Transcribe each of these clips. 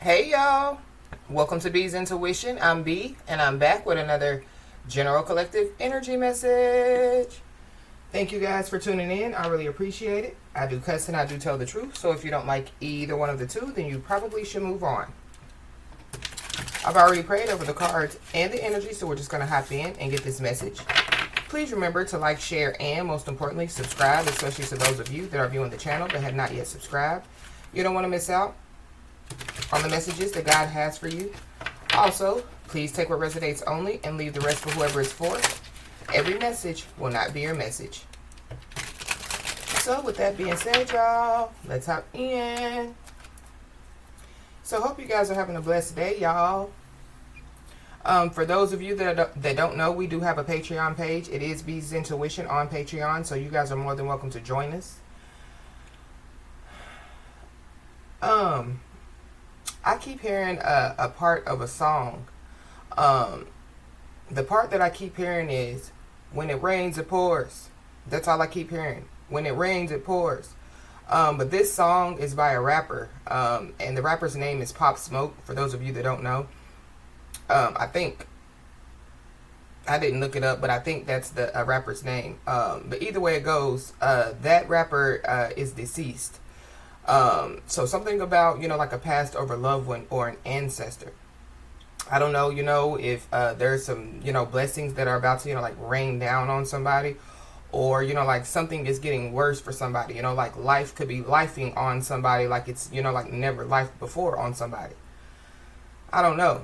Hey y'all, welcome to B's Intuition. I'm B, and I'm back with another General Collective Energy message. Thank you guys for tuning in. I really appreciate it. I do cuss and I do tell the truth, so if you don't like either one of the two, then you probably should move on. I've already prayed over the cards and the energy, so we're just going to hop in and get this message. Please remember to like, share, and most importantly, subscribe, especially to those of you that are viewing the channel but have not yet subscribed. You don't want to miss out on the messages that God has for you. Also, please take what resonates only and leave the rest for whoever it's for. Every message will not be your message. So with that being said, y'all, let's hop in. So hope you guys are having a blessed day, y'all. For those of you that don't know, we do have a Patreon page. It is B's Intuition on Patreon, so you guys are more than welcome to join us. I keep hearing a part of a song. The part that I keep hearing is, when it rains, it pours. That's all I keep hearing. When it rains, it pours. But this song is by a rapper. And the rapper's name is Pop Smoke, for those of you that don't know. I think, I didn't look it up, but I think that's the rapper's name. But either way it goes, that rapper is deceased. So something about, like a past over loved one or an ancestor. I don't know, if there's some, blessings that are about to, like rain down on somebody, or, like something is getting worse for somebody, like life could be lifing on somebody like it's, like never life before on somebody. I don't know.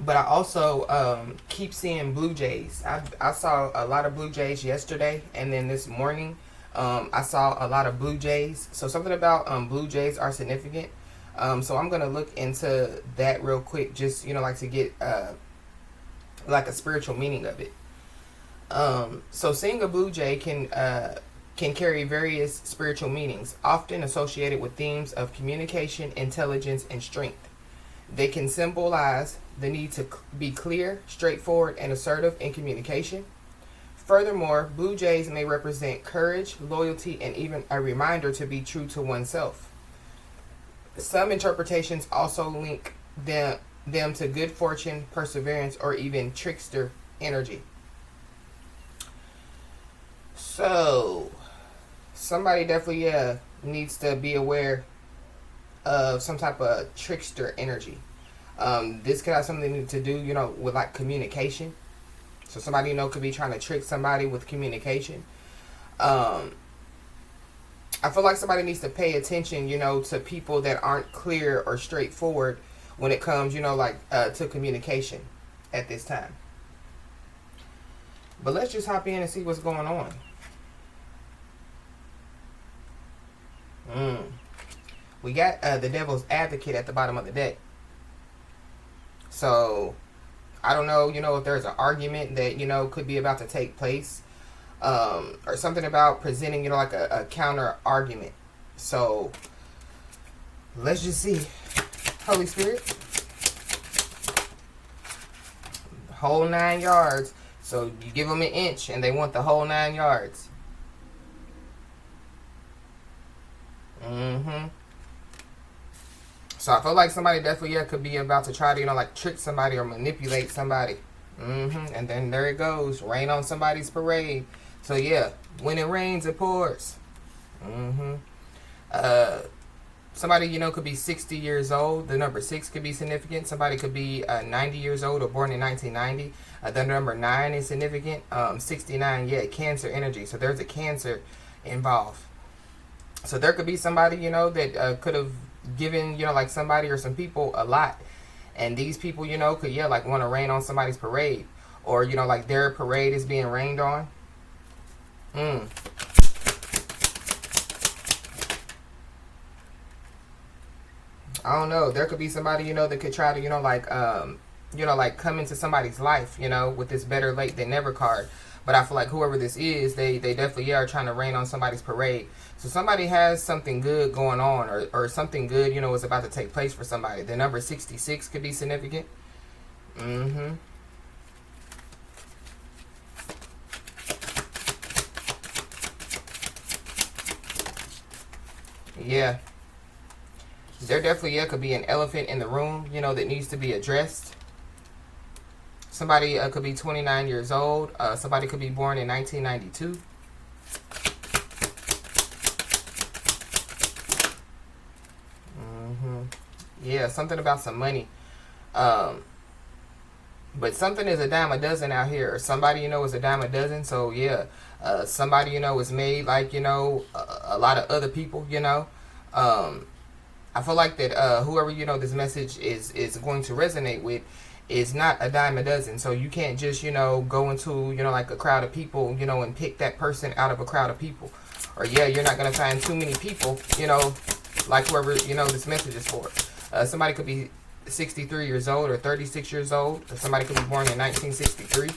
But I also keep seeing blue jays. I saw a lot of blue jays yesterday, and then this morning I saw a lot of blue jays. So something about blue jays are significant. So I'm going to look into that real quick, just, like to get like a spiritual meaning of it. So seeing a blue jay can carry various spiritual meanings, often associated with themes of communication, intelligence, and strength. They can symbolize the need to be clear, straightforward, and assertive in communication. Furthermore, blue jays may represent courage, loyalty, and even a reminder to be true to oneself. Some interpretations also link them to good fortune, perseverance, or even trickster energy. So, somebody definitely needs to be aware of some type of trickster energy. This could have something to do, with like communication. So somebody, could be trying to trick somebody with communication. I feel like somebody needs to pay attention, to people that aren't clear or straightforward when it comes, to communication at this time. But let's just hop in and see what's going on. We got the devil's advocate at the bottom of the deck. So, I don't know, if there's an argument that, could be about to take place. Or something about presenting, like a counter argument. So, let's just see. Holy Spirit. Whole 9 yards. So, you give them an inch and they want the whole 9 yards. So I feel like somebody definitely could be about to try to, like trick somebody or manipulate somebody. And then there it goes. Rain on somebody's parade. So yeah, when it rains, it pours. Somebody, could be 60 years old. The number 6 could be significant. Somebody could be 90 years old or born in 1990. The number 9 is significant. 69, cancer energy. So there's a cancer involved. So there could be somebody, that could have given, like somebody or some people a lot. And these people, could, like want to rain on somebody's parade. Or, like their parade is being rained on. I don't know. There could be somebody, that could try to, like come into somebody's life, with this better late than never card. But I feel like whoever this is, they definitely are trying to rain on somebody's parade. So somebody has something good going on, or something good, is about to take place for somebody. The number 66 could be significant. Yeah. There definitely, yeah, could be an elephant in the room, you know, that needs to be addressed. Somebody could be 29 years old. Somebody could be born in 1992. Yeah, something about some money. But something is a dime a dozen out here. Or somebody, you know, is a dime a dozen. So, yeah, somebody, you know, is made like, you know, a lot of other people, you know. I feel like that whoever, you know, this message is going to resonate with is not a dime a dozen. So you can't just, you know, go into, you know, like a crowd of people, you know, and pick that person out of a crowd of people. Or, yeah, you're not going to find too many people, you know, like whoever, you know, this message is for. Somebody could be 63 years old or 36 years old. Or somebody could be born in 1963.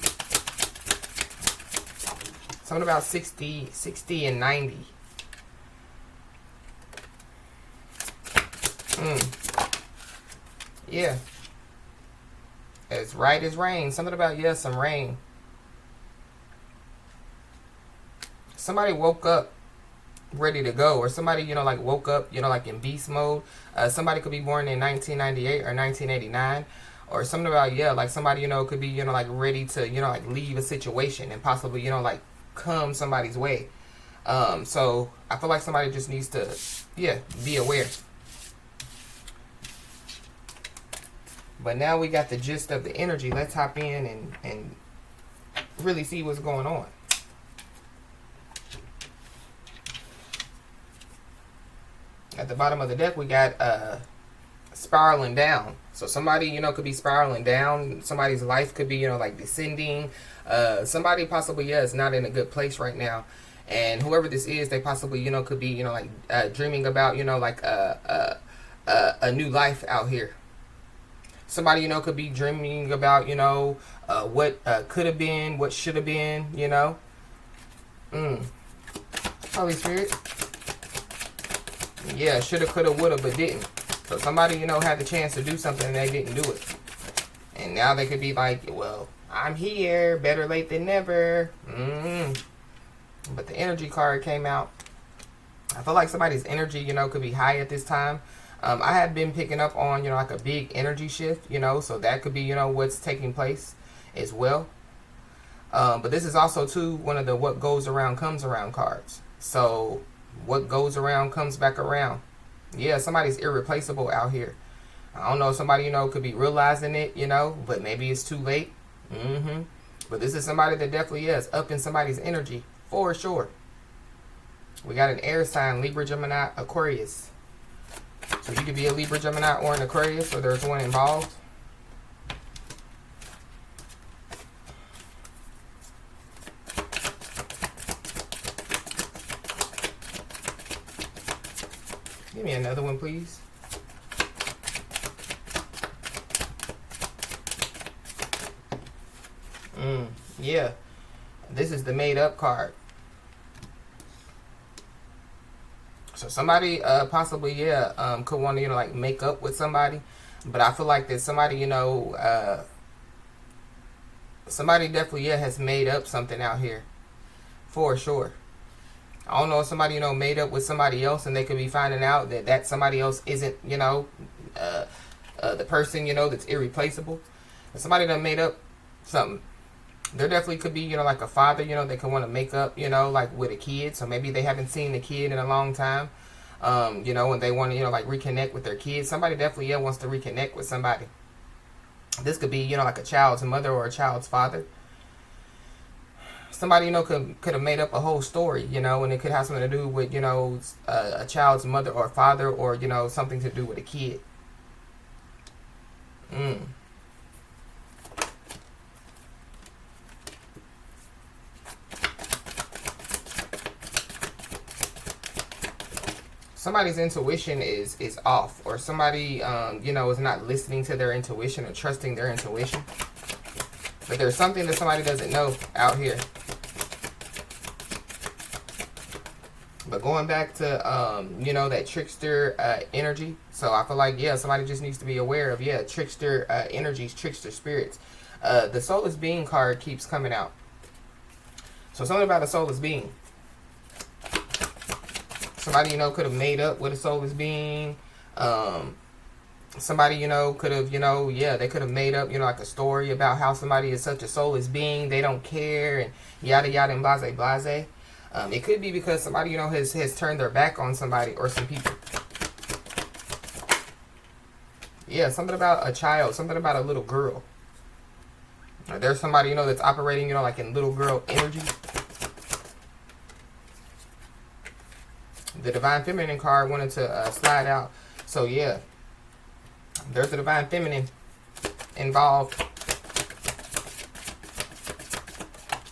Something about 60 and 90. Yeah. As right as rain. Something about, yeah, some rain. Somebody woke up ready to go. Or somebody, you know, like woke up, you know, like in beast mode. Somebody could be born in 1998 or 1989. Or something about, yeah, like somebody, you know, could be, you know, like ready to, you know, like leave a situation and possibly, you know, like come somebody's way. So I feel like somebody just needs to, yeah, be aware. But now we got the gist of the energy. Let's hop in and really see what's going on. At the bottom of the deck, we got spiraling down. So somebody, you know, could be spiraling down. Somebody's life could be, you know, like descending. Somebody possibly, yeah, is not in a good place right now. And whoever this is, they possibly, you know, could be, you know, like dreaming about, you know, like a new life out here. Somebody, you know, could be dreaming about, you know, what could have been, what should have been, you know. Holy Spirit. Yeah, shoulda, coulda, woulda, but didn't. So somebody, you know, had the chance to do something and they didn't do it. And now they could be like, well, I'm here, better late than never. But the energy card came out. I feel like somebody's energy, you know, could be high at this time. I have been picking up on, you know, like a big energy shift, you know, so that could be, you know, what's taking place as well. But this is also, too, one of the what goes around comes around cards. So what goes around comes back around. Yeah, somebody's irreplaceable out here. I don't know, somebody, you know, could be realizing it, you know, but maybe it's too late. But this is somebody that definitely is up in somebody's energy, for sure. We got an air sign, Libra, Gemini, Aquarius. So you could be a Libra, Gemini, or an Aquarius, or there's one involved. Give me another one, please. Yeah. This is the made up card. So somebody possibly, yeah, could want to, you know, like make up with somebody. But I feel like that somebody, you know, somebody definitely, yeah, has made up something out here. For sure. I don't know if somebody, you know, made up with somebody else and they could be finding out that that somebody else isn't, you know, the person, you know, that's irreplaceable. If somebody done made up something. There definitely could be, you know, like a father, you know, they could want to make up, you know, like with a kid. So maybe they haven't seen the kid in a long time, you know, and they want to, you know, like reconnect with their kids. Somebody definitely, yeah, wants to reconnect with somebody. This could be, you know, like a child's mother or a child's father. Somebody, you know, could have made up a whole story, you know, and it could have something to do with, you know, a child's mother or father, or, you know, something to do with a kid. Somebody's intuition is off, or somebody, you know, is not listening to their intuition or trusting their intuition. But there's something that somebody doesn't know out here. But going back to, you know, that trickster energy. So I feel like, yeah, somebody just needs to be aware of, yeah, trickster energies, trickster spirits. The soulless being card keeps coming out. So something about a soulless being. Somebody, you know, could have made up with a soulless being. Um, somebody, could have, they could have made up, like a story about how somebody is such a soulless being, they don't care, and yada yada and blase blase. It could be because somebody, has turned their back on somebody or some people. Yeah, something about a child, something about a little girl. There's somebody, that's operating, like in little girl energy. The Divine Feminine card wanted to slide out. So, yeah. There's the Divine Feminine involved.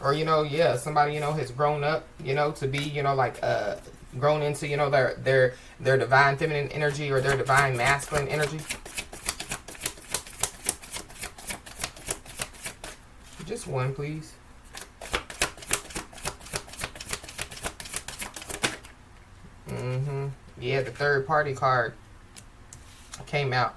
Or, yeah, somebody, has grown up, to be, like, grown into, their Divine Feminine energy or their Divine Masculine energy. Just one, please. Yeah, the third party card came out.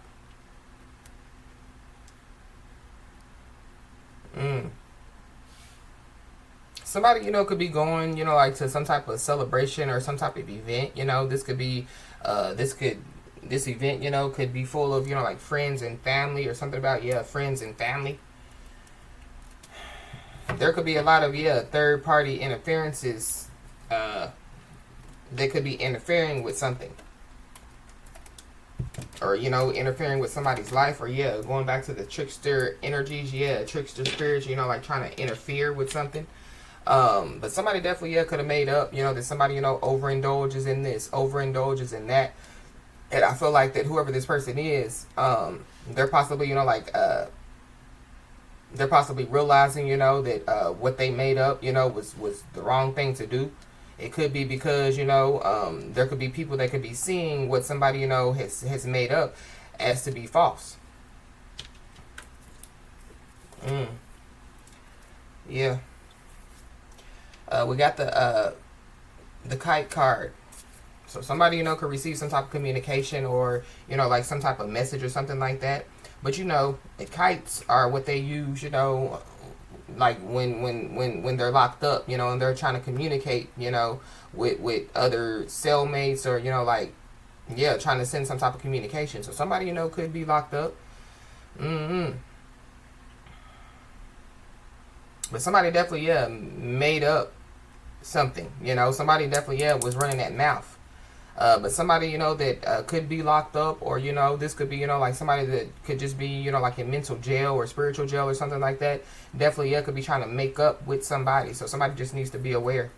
Somebody, could be going, like to some type of celebration or some type of event. This could be, this event, could be full of, like friends and family or something about, friends and family. There could be a lot of, third party interferences. They could be interfering with something. Or, interfering with somebody's life. Or, going back to the trickster energies. Trickster spirits, like trying to interfere with something. But somebody definitely, could have made up, that somebody, overindulges in this, overindulges in that. And I feel like that whoever this person is, they're possibly, they're possibly realizing, that what they made up, was the wrong thing to do. It could be because, there could be people that could be seeing what somebody, has made up as to be false. Yeah. We got the kite card. So somebody, could receive some type of communication or, like some type of message or something like that. But, the kites are what they use, like when they're locked up, and they're trying to communicate, with other cellmates or, like, trying to send some type of communication. So somebody, could be locked up. But somebody definitely, made up something, somebody definitely, was running that mouth. But somebody, that could be locked up or, this could be, like somebody that could just be, like in mental jail or spiritual jail or something like that. Definitely, could be trying to make up with somebody. So somebody just needs to be aware.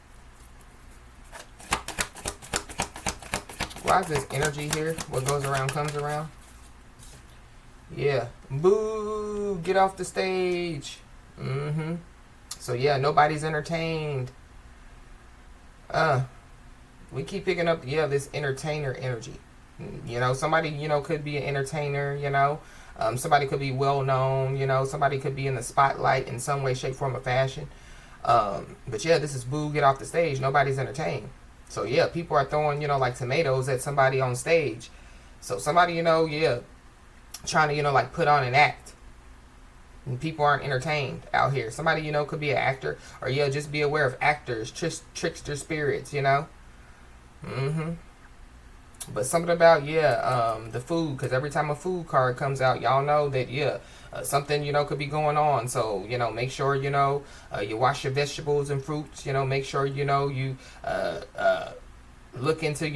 Why is this energy here? What goes around comes around. Yeah. Boo! Get off the stage. So, nobody's entertained. We keep picking up, this entertainer energy. Somebody, could be an entertainer, somebody could be well known, somebody could be in the spotlight in some way, shape, form, or fashion. But this is boo, get off the stage. Nobody's entertained. So, people are throwing, like tomatoes at somebody on stage. So, somebody, trying to, like put on an act. And people aren't entertained out here. Somebody, could be an actor. Or, just be aware of actors, trickster spirits, But something about, the food. Because every time a food card comes out, y'all know that, something, could be going on. So, make sure, you wash your vegetables and fruits. Make sure, you look into,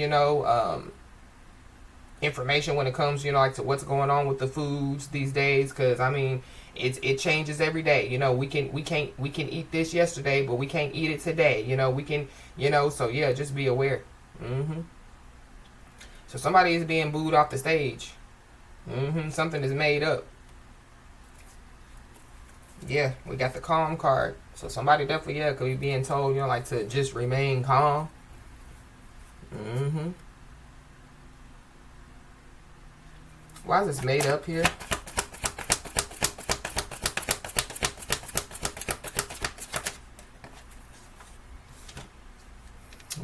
information when it comes, like to what's going on with the foods these days. Because, I mean, it changes every day. We can eat this yesterday, but we can't eat it today. We can, so, just be aware. So somebody is being booed off the stage. Something is made up. We got the calm card. So somebody definitely, could be being told, like to just remain calm. Why is this made up here?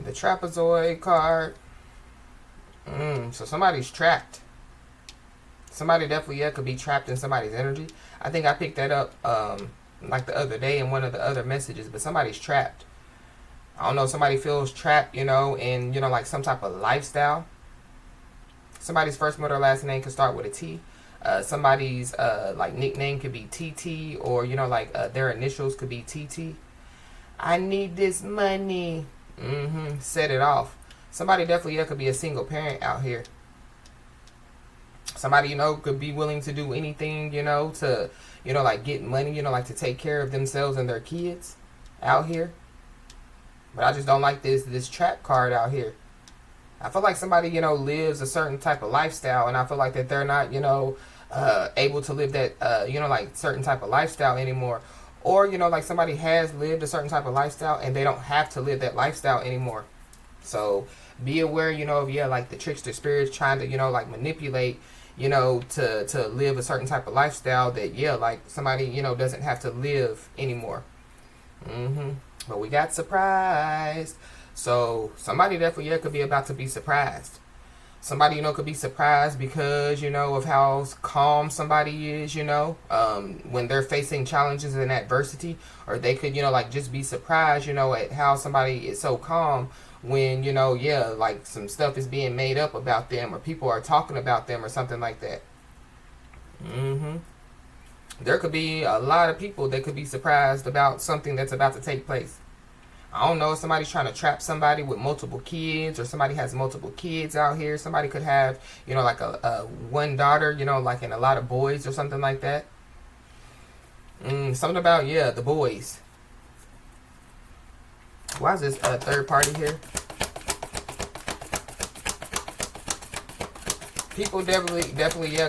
The trapezoid card. So somebody's trapped. Somebody definitely, could be trapped in somebody's energy. I think I picked that up like the other day in one of the other messages. But somebody's trapped. I don't know. Somebody feels trapped, in, like some type of lifestyle. Somebody's first, middle, or last name could start with a T. Somebody's like nickname could be TT, or like their initials could be TT. I need this money. Set it off. Somebody definitely could be a single parent out here. Somebody could be willing to do anything to like get money, like to take care of themselves and their kids out here. But I just don't like this trap card out here. I feel like somebody lives a certain type of lifestyle, and I feel like that they're not able to live that like certain type of lifestyle anymore. Or like somebody has lived a certain type of lifestyle and they don't have to live that lifestyle anymore. So be aware of like the trickster spirits trying to like manipulate to live a certain type of lifestyle that like somebody doesn't have to live anymore. But we got surprised. So somebody definitely could be about to be surprised. Somebody could be surprised because of how calm somebody is when they're facing challenges and adversity. Or they could like just be surprised at how somebody is so calm when like some stuff is being made up about them, or people are talking about them, or something like that. There could be a lot of people that could be surprised about something that's about to take place. I don't know if somebody's trying to trap somebody with multiple kids, or somebody has multiple kids out here. Somebody could have, like a one daughter, like, and a lot of boys or something like that. Something about, the boys. Why is this third party here? People definitely,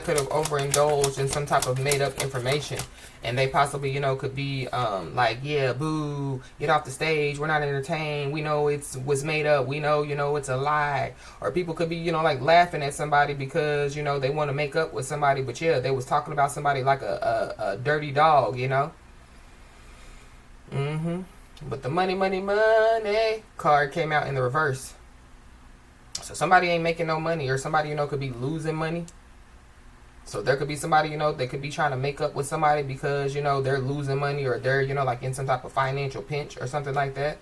could have overindulged in some type of made-up information. And they possibly, could be like, boo, get off the stage. We're not entertained. We know it was made up. We know, it's a lie. Or people could be, like laughing at somebody because, they want to make up with somebody. But they was talking about somebody like a dirty dog, But the money card came out in the reverse. So somebody ain't making no money, or somebody, could be losing money. So there could be somebody, they could be trying to make up with somebody because, they're losing money, or they're, like in some type of financial pinch or something like that.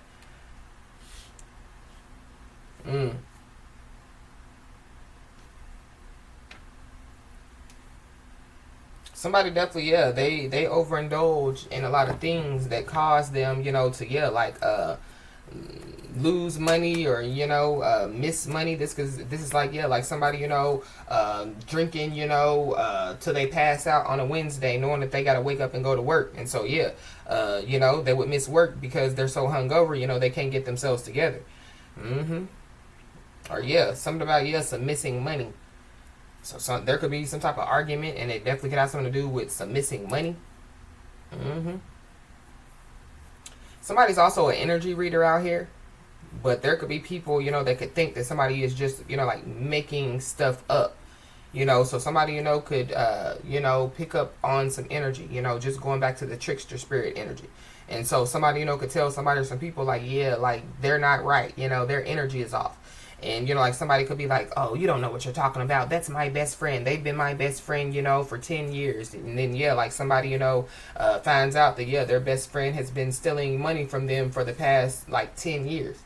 Somebody definitely, they overindulge in a lot of things that cause them, to, lose money, or miss money. This is like like somebody drinking till they pass out on a Wednesday, knowing that they got to wake up and go to work. And so they would miss work because they're so hungover, they can't get themselves together. Or something about some missing money. So there could be some type of argument, and it definitely could have something to do with some missing money. Somebody's also an energy reader out here. But there could be people, that could think that somebody is just, like making stuff up. So somebody, could, pick up on some energy, just going back to the trickster spirit energy. And so somebody, could tell somebody or some people like, like they're not right. Their energy is off. And, like somebody could be like, oh, you don't know what you're talking about. That's my best friend. They've been my best friend, for 10 years. And then, like somebody, finds out that, their best friend has been stealing money from them for the past, like, 10 years.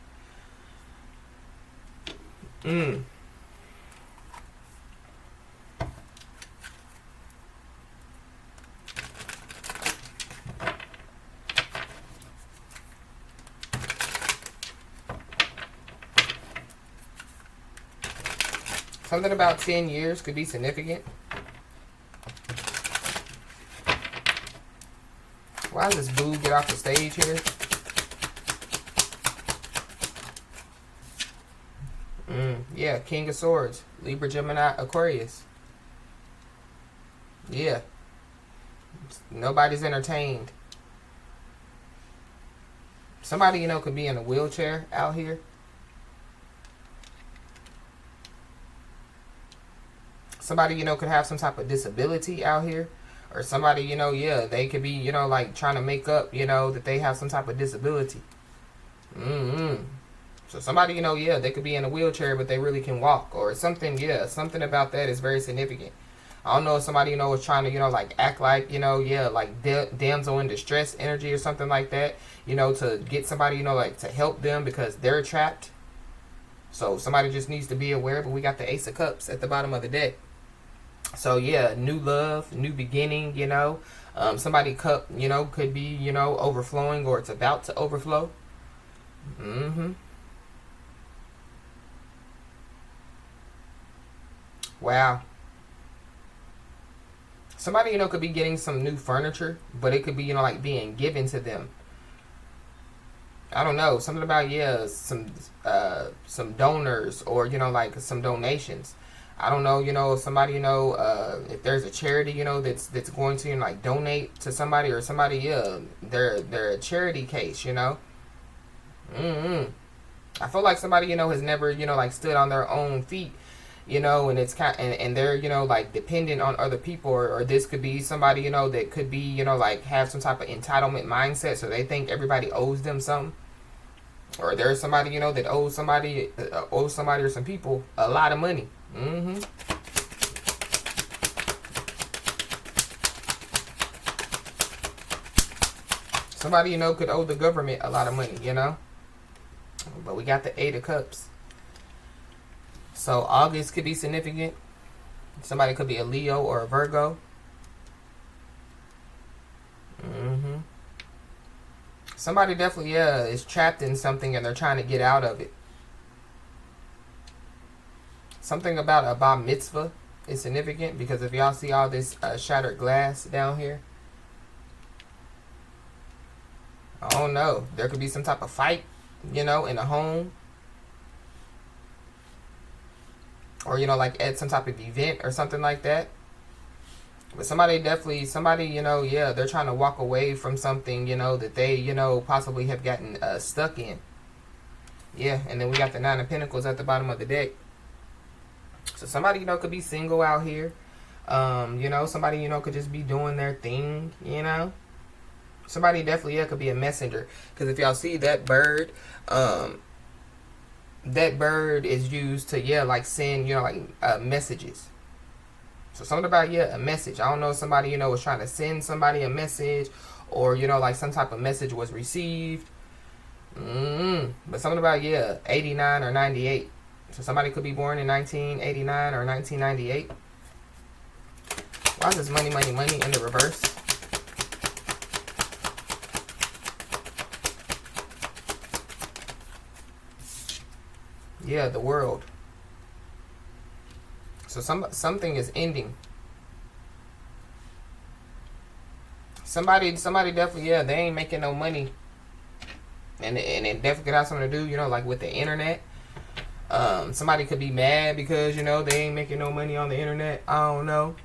Something about 10 years could be significant. Why does this boo get off the stage here? King of Swords, Libra, Gemini, Aquarius. Nobody's entertained. Somebody, could be in a wheelchair out here. Somebody, could have some type of disability out here. Or somebody, they could be, like trying to make up, that they have some type of disability. So somebody, they could be in a wheelchair, but they really can walk. Or something, something about that is very significant. I don't know if somebody, is trying to, like act like, like damsel in distress energy or something like that, to get somebody, like to help them because they're trapped. So somebody just needs to be aware. But we got the Ace of Cups at the bottom of the deck. So yeah, new love, new beginning, you know. Somebody cup, you know, could be, you know, overflowing, or it's about to overflow. Wow. Somebody, you know, could be getting some new furniture, but it could be, you know, like being given to them. I don't know, something about, yeah, some donors, or, you know, like some donations. I don't know, you know, if somebody, you know, if there's a charity, you know, that's going to, you know, like donate to somebody, or somebody, yeah, they're a charity case, you know. I feel like somebody, you know, has never, you know, like stood on their own feet, you know, and it's kind, and they're, you know, like dependent on other people, or this could be somebody, you know, that could be, you know, like have some type of entitlement mindset, so they think everybody owes them something. Or there's somebody, you know, that owes somebody or some people a lot of money. Somebody, you know, could owe the government a lot of money, you know. But we got the Eight of Cups. So August could be significant. Somebody could be a Leo or a Virgo. Somebody definitely, yeah, is trapped in something and they're trying to get out of it. Something about a bar mitzvah is significant, because if y'all see all this shattered glass down here, I don't know, there could be some type of fight, you know, in a home. Or, you know, like at some type of event or something like that. But somebody, you know, yeah, they're trying to walk away from something, you know, that they, you know, possibly have gotten stuck in. Yeah, and then we got the Nine of Pentacles at the bottom of the deck. So somebody, you know, could be single out here. You know, somebody, you know, could just be doing their thing, you know. Somebody definitely, yeah, could be a messenger. Because if y'all see that bird is used to, yeah, like send, you know, like messages. So something about, yeah, a message. I don't know if somebody, you know, was trying to send somebody a message, or, you know, like some type of message was received. But something about, yeah, 89 or 98. So somebody could be born in 1989 or 1998. Why is this money, money, money in the reverse? Yeah, the World. So something is ending. Somebody definitely, yeah, they ain't making no money. And it definitely could have something to do, you know, like with the internet. Somebody could be mad because, you know, they ain't making no money on the internet. I don't know.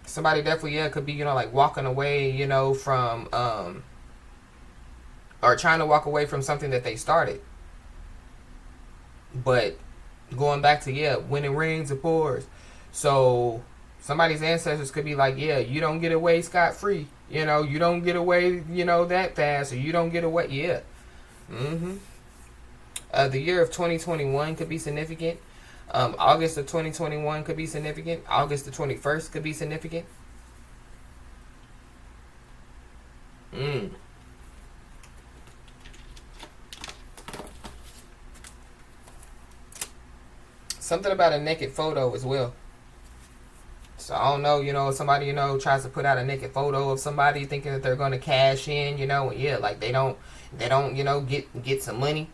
Somebody definitely, yeah, could be, you know, like walking away, you know, from, or trying to walk away from something that they started. But going back to, yeah, when it rains, it pours. So somebody's ancestors could be like, yeah, you don't get away scot-free. You know, you don't get away, you know, that fast. Or you don't get away, yeah. The year of 2021 could be significant. August of 2021 could be significant. August the 21st could be significant. Something about a naked photo as well. So I don't know, you know, somebody, you know, tries to put out a naked photo of somebody thinking that they're going to cash in, you know, and yeah, like they don't, you know, get some money.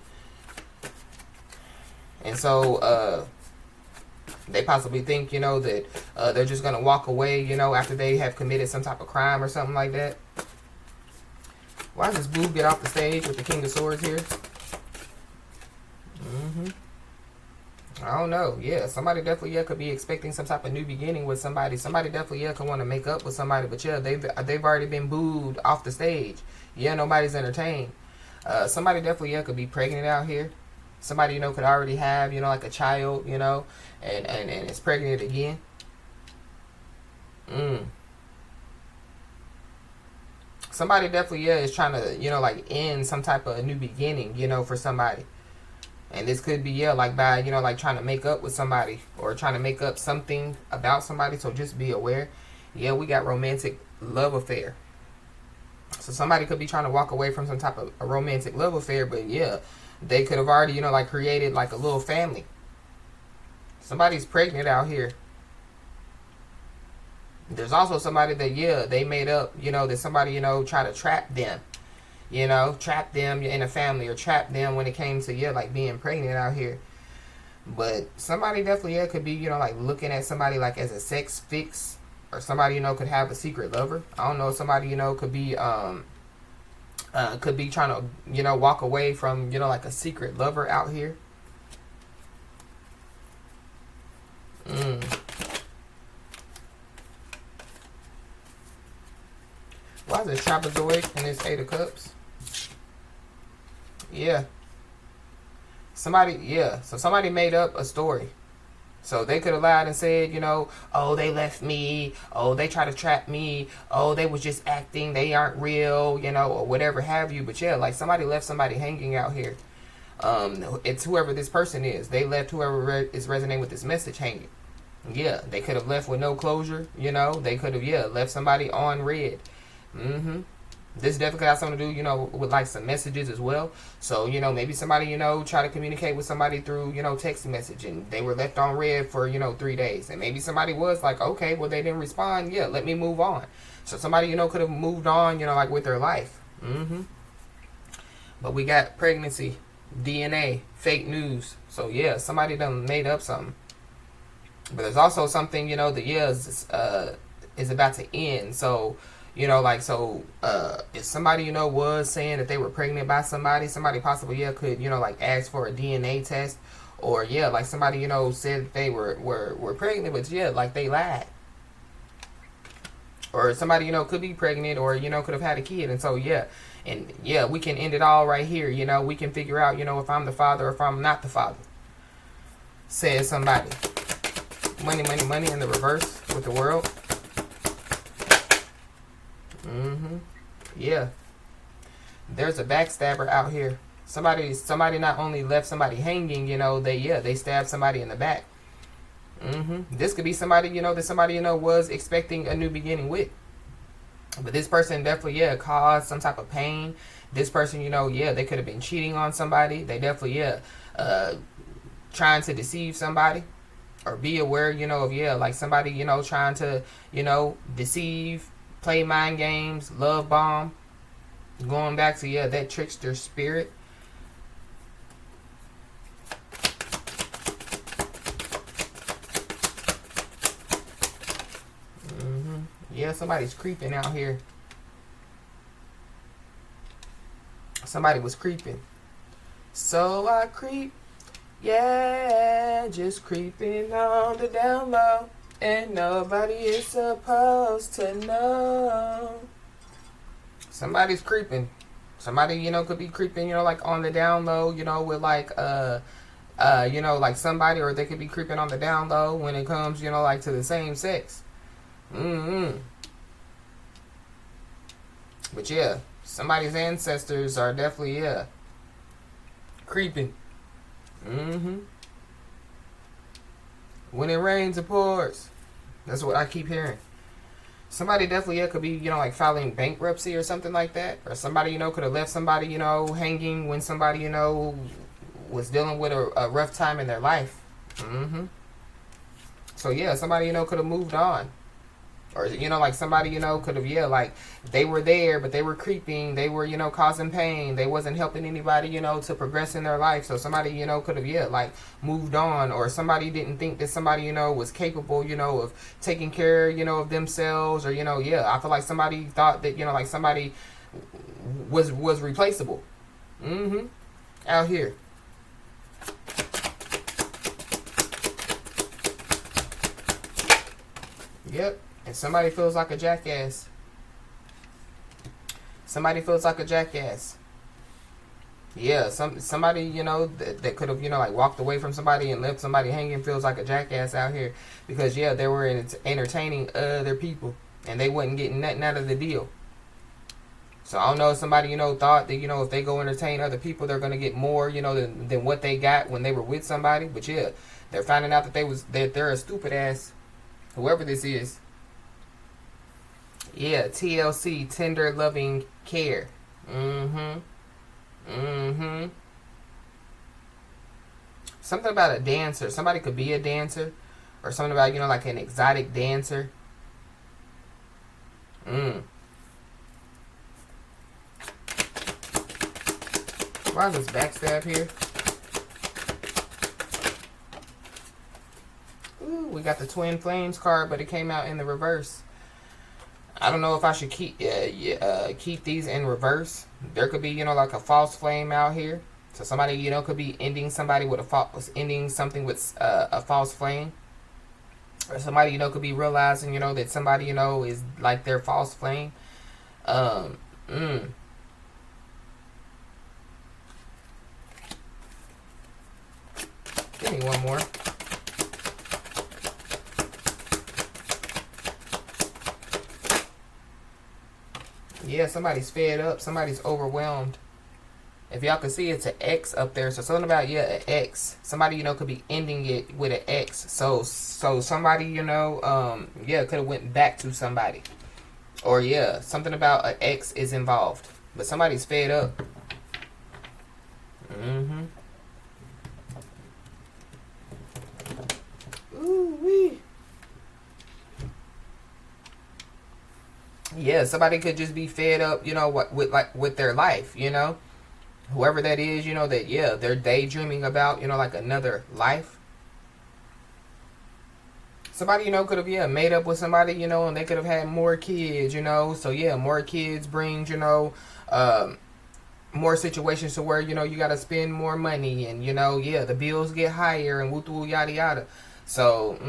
And so they possibly think, you know, that they're just going to walk away, you know, after they have committed some type of crime or something like that. Why does Boo get off the stage with the King of Swords here? I don't know. Yeah, somebody definitely, yeah, could be expecting some type of new beginning with somebody. Somebody definitely, yeah, could want to make up with somebody. But yeah, they've already been booed off the stage. Yeah, nobody's entertained. Somebody definitely, yeah, could be pregnant out here. Somebody, you know, could already have, you know, like a child, you know, and is pregnant again. Somebody definitely, yeah, is trying to, you know, like end some type of new beginning, you know, for somebody. And this could be, yeah, like by, you know, like trying to make up with somebody or trying to make up something about somebody. So just be aware. Yeah, we got romantic love affair. So somebody could be trying to walk away from some type of a romantic love affair. But yeah, They could have already, like created like a little family. Somebody's pregnant out here. There's also somebody that, yeah, they made up, that somebody, try to trap them. Trap them in a family, or trap them when it came to, yeah, like being pregnant out here. But somebody definitely, yeah, could be, like looking at somebody like as a sex fix, or somebody, could have a secret lover. I don't know, somebody, could be trying to, walk away from, like a secret lover out here. Why is it trapezoid in this Eight of Cups? Yeah. So somebody made up a story. So they could have lied and said, oh, they left me. Oh, they tried to trap me. Oh, they was just acting. They aren't real, or whatever have you. But yeah, like somebody left somebody hanging out here. It's whoever this person is. They left whoever is resonating with this message hanging. Yeah, they could have left with no closure. They could have, yeah, left somebody on red. This definitely has something to do, with like some messages as well. So, maybe somebody, try to communicate with somebody through, text message, and they were left on red for, 3 days. And maybe somebody was like, okay, well, they didn't respond. Yeah, let me move on. So somebody, could have moved on, like with their life. But we got pregnancy, DNA, fake news. So, yeah, somebody done made up something. But there's also something, that, yeah, is about to end. So, if somebody, was saying that they were pregnant by somebody possibly, yeah, could, like ask for a DNA test. Or, yeah, like somebody, said that they were pregnant, but, yeah, like they lied. Or somebody, could be pregnant, or, could have had a kid. And so, yeah. And, yeah, we can end it all right here. We can figure out, if I'm the father or if I'm not the father. Says somebody. Money, money, money in the reverse with the world. Yeah. There's a backstabber out here. Somebody not only left somebody hanging, they stabbed somebody in the back. This could be somebody, that somebody, was expecting a new beginning with. But this person definitely, yeah, caused some type of pain. This person, yeah, they could have been cheating on somebody. They definitely, yeah, trying to deceive somebody. Or be aware, of, yeah, like somebody, trying to, deceive, play mind games, love bomb. Going back to, yeah, that trickster spirit. Yeah, somebody's creeping out here. Somebody was creeping. So I creep. Yeah, just creeping on the down low. And nobody is supposed to know. Somebody's creeping. Somebody, could be creeping, like on the down low, with like, like somebody, or they could be creeping on the down low when it comes, like to the same sex. But yeah, somebody's ancestors are definitely, yeah, creeping. When it rains, it pours. That's what I keep hearing. Somebody definitely, yeah, could be, like filing bankruptcy or something like that. Or somebody, could have left somebody, hanging when somebody, was dealing with a rough time in their life. So, yeah, somebody, could have moved on. Or, like somebody, could have, yeah, like they were there, but they were creeping. They were, causing pain. They wasn't helping anybody, to progress in their life. So somebody, could have, yeah, like moved on. Or somebody didn't think that somebody, was capable, of taking care, of themselves. Or, yeah, I feel like somebody thought that, like somebody was replaceable. Out here. Yep. And somebody feels like a jackass. Somebody feels like a jackass. Yeah, somebody, that could have, like walked away from somebody and left somebody hanging feels like a jackass out here. Because, yeah, they were entertaining other people. And they wasn't getting nothing out of the deal. So I don't know if somebody, thought that, if they go entertain other people, they're going to get more, than what they got when they were with somebody. But, yeah, they're finding out that they're a stupid ass. Whoever this is. Yeah, TLC, tender loving care. Something about a dancer. Somebody could be a dancer. Or something about, you know, like an exotic dancer. Why is this backstab here? Ooh, we got the Twin Flames card, but it came out in the reverse. I don't know if I should keep these in reverse. There could be, you know, like a false flame out here. So somebody, you know, could be ending somebody with ending something with a false flame. Or somebody, you know, could be realizing, you know, that somebody, you know, is like their false flame. Give me one more. Yeah, somebody's fed up. Somebody's overwhelmed. If y'all can see, it's an X up there. So something about, yeah, an X. Somebody, you know, could be ending it with an X. So somebody, you know, yeah, could have went back to somebody. Or, yeah, something about an X is involved. But somebody's fed up. Ooh-wee. Yeah, somebody could just be fed up, you know, with their life, you know. Whoever that is, you know, that, yeah, they're daydreaming about, you know, like another life. Somebody, you know, could have, yeah, made up with somebody, you know, and they could have had more kids, you know. So, yeah, more kids brings, you know, more situations to where, you know, you got to spend more money. And, you know, yeah, the bills get higher and woo yada yada. So,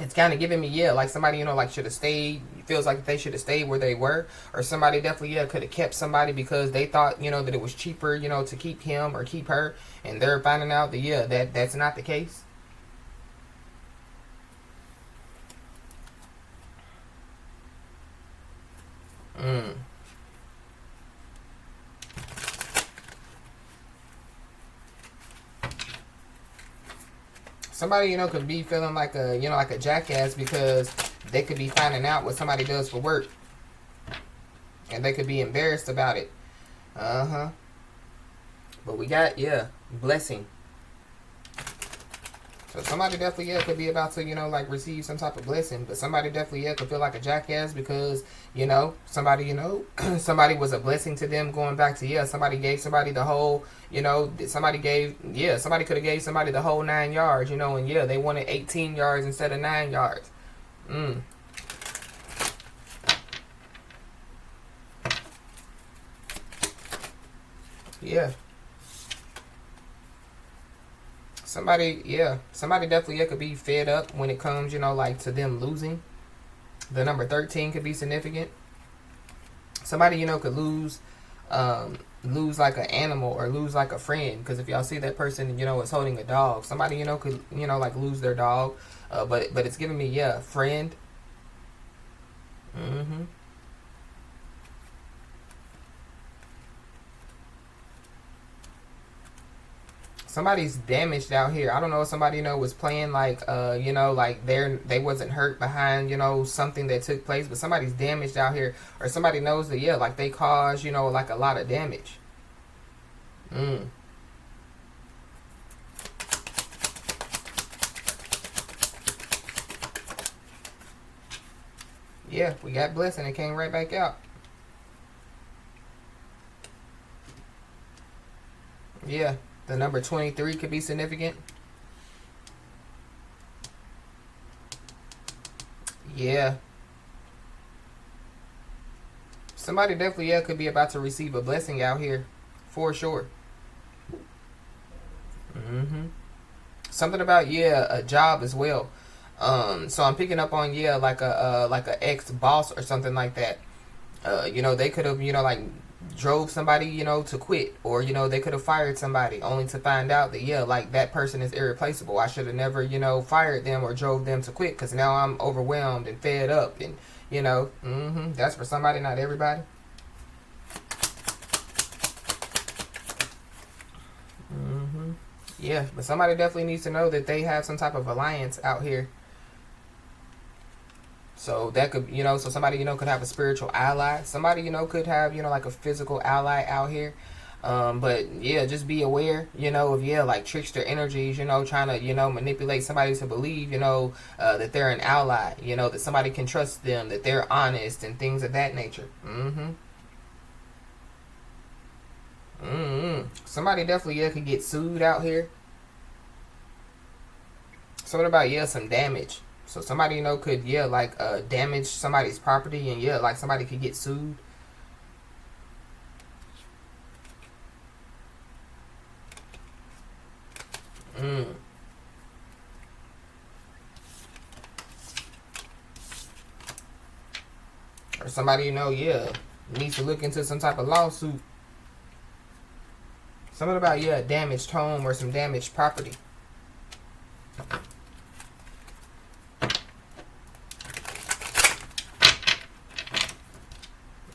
it's kind of giving me, yeah, like somebody, you know, like should have stayed. Feels like they should have stayed where they were. Or somebody definitely, yeah, could have kept somebody because they thought, you know, that it was cheaper, you know, to keep him or keep her. And they're finding out that, yeah, that's not the case. Somebody, you know, could be feeling like a, you know, like a jackass because they could be finding out what somebody does for work. And they could be embarrassed about it. But we got, yeah, blessing. So somebody definitely, yeah, could be about to, you know, like receive some type of blessing. But somebody definitely, yeah, could feel like a jackass because, you know, somebody, you know, somebody was a blessing to them going back to, yeah, somebody gave somebody the whole, you know, somebody could have gave somebody the whole 9 yards, you know, and yeah, they wanted 18 yards instead of 9 yards. Yeah. Somebody definitely, yeah, could be fed up when it comes, you know, like to them losing. The number 13 could be significant. Somebody, you know, could lose like an animal or lose like a friend. Because if y'all see that person, you know, is holding a dog. Somebody, you know, could, you know, like lose their dog. But it's giving me, yeah, friend. Somebody's damaged out here. I don't know if somebody, you know, was playing like, you know, like they wasn't hurt behind, you know, something that took place, but somebody's damaged out here, or somebody knows that, yeah, like they caused, you know, like a lot of damage. Yeah, we got blessing. It came right back out. Yeah, the number 23 could be significant. Yeah. Somebody definitely, yeah, could be about to receive a blessing out here. For sure. Something about, yeah, a job as well. So I'm picking up on, yeah, like a ex boss or something like that. You know, they could have, you know, like drove somebody, you know, to quit, or, you know, they could have fired somebody only to find out that, yeah, like that person is irreplaceable. I should have never, you know, fired them or drove them to quit because now I'm overwhelmed and fed up, and, you know, that's for somebody, not everybody. Yeah, but somebody definitely needs to know that they have some type of alliance out here. So that could, you know, so somebody, you know, could have a spiritual ally. Somebody, you know, could have, you know, like a physical ally out here. But yeah, just be aware, of, like trickster energies, trying to, manipulate somebody to believe, that they're an ally, that somebody can trust them, that they're honest and things of that nature. Somebody definitely, could get sued out here. Something about, some damage. So somebody, could, like, damage somebody's property, and like somebody could get sued. Or somebody, needs to look into some type of lawsuit. Something about, a damaged home or some damaged property.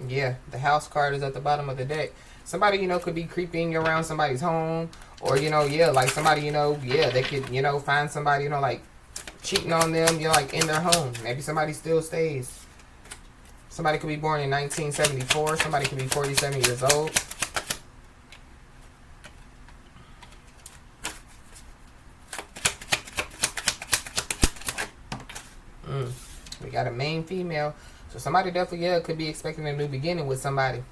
Yeah, the house card is at the bottom of the deck. Somebody, could be creeping around somebody's home. Or, like somebody, they could, find somebody, like cheating on them, like in their home. Maybe somebody still stays. Somebody could be born in 1974. Somebody could be 47 years old. We got a main female. So somebody definitely, could be expecting a new beginning with somebody.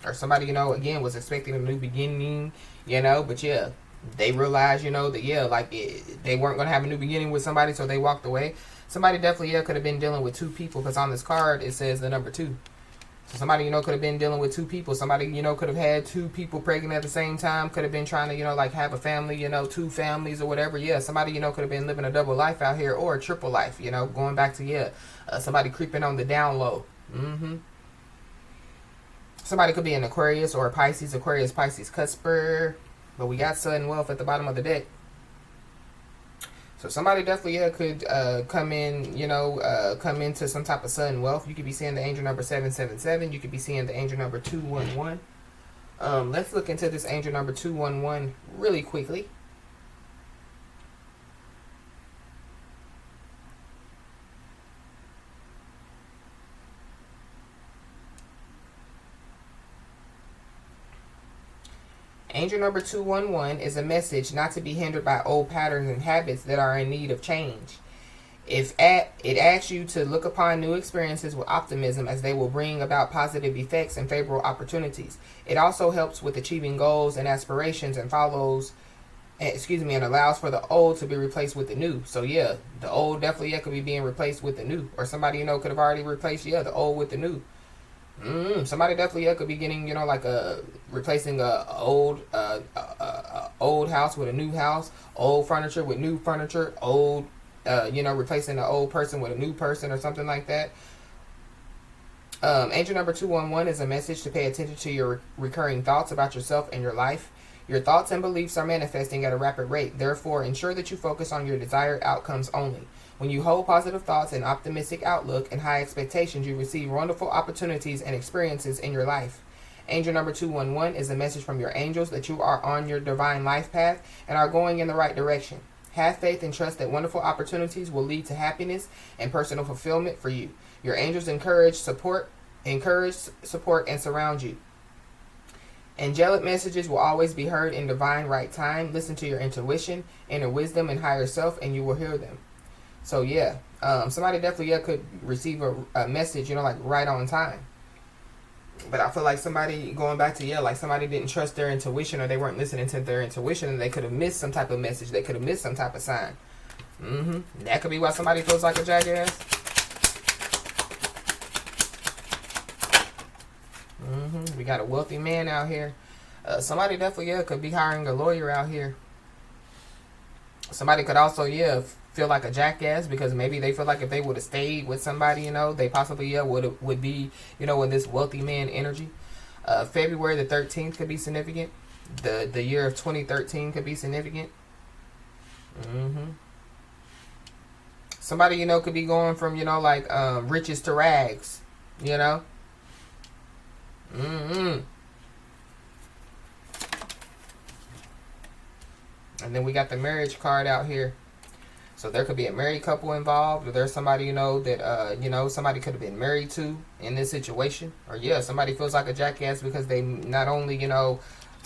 Or somebody, again, was expecting a new beginning, but they realized, that, they weren't going to have a new beginning with somebody, so they walked away. Somebody definitely, could have been dealing with two people, because on this card, it says the number 2. So somebody, could have been dealing with two people. Somebody, could have had two people pregnant at the same time, could have been trying to, like, have a family, two families or whatever. Somebody, could have been living a double life out here, or a triple life, going back to, somebody creeping on the down low. Somebody could be an Aquarius or a Pisces, Pisces, Cusper. But we got sudden wealth at the bottom of the deck. So somebody definitely could come in, come into some type of sudden wealth. You could be seeing the angel number 777. You could be seeing the angel number 211. Let's look into this angel number 211 really quickly. Angel number 211 is a message not to be hindered by old patterns and habits that are in need of change. It asks you to look upon new experiences with optimism, as they will bring about positive effects and favorable opportunities. It also helps with achieving goals and aspirations, and and allows for the old to be replaced with the new. So the old definitely could be being replaced with the new. Or somebody, could have already replaced, the old with the new. Somebody definitely could be getting, like replacing a old house with a new house, old furniture with new furniture, old, replacing the old person with a new person or something like that. Angel number 211 is a message to pay attention to your recurring thoughts about yourself and your life. Your thoughts and beliefs are manifesting at a rapid rate. Therefore, ensure that you focus on your desired outcomes only. When you hold positive thoughts and optimistic outlook and high expectations, you receive wonderful opportunities and experiences in your life. Angel number 211 is a message from your angels that you are on your divine life path and are going in the right direction. Have faith and trust that wonderful opportunities will lead to happiness and personal fulfillment for you. Your angels encourage, support, and surround you. Angelic messages will always be heard in divine right time. Listen to your intuition, inner wisdom, and higher self, and you will hear them. So somebody definitely could receive a message, like right on time. But I feel like somebody, going back to, like somebody didn't trust their intuition, or they weren't listening to their intuition, and they could have missed some type of message. They could have missed some type of sign. That could be why somebody feels like a jackass. We got a wealthy man out here. Somebody definitely could be hiring a lawyer out here. Somebody could also feel like a jackass, because maybe they feel like if they would have stayed with somebody, they possibly would be in this wealthy man energy. February the 13th could be significant. The year of 2013 could be significant. Somebody could be going from like riches to rags. And then we got the marriage card out here. So there could be a married couple involved, or there's somebody, that, somebody could have been married to in this situation. Or, somebody feels like a jackass because they not only,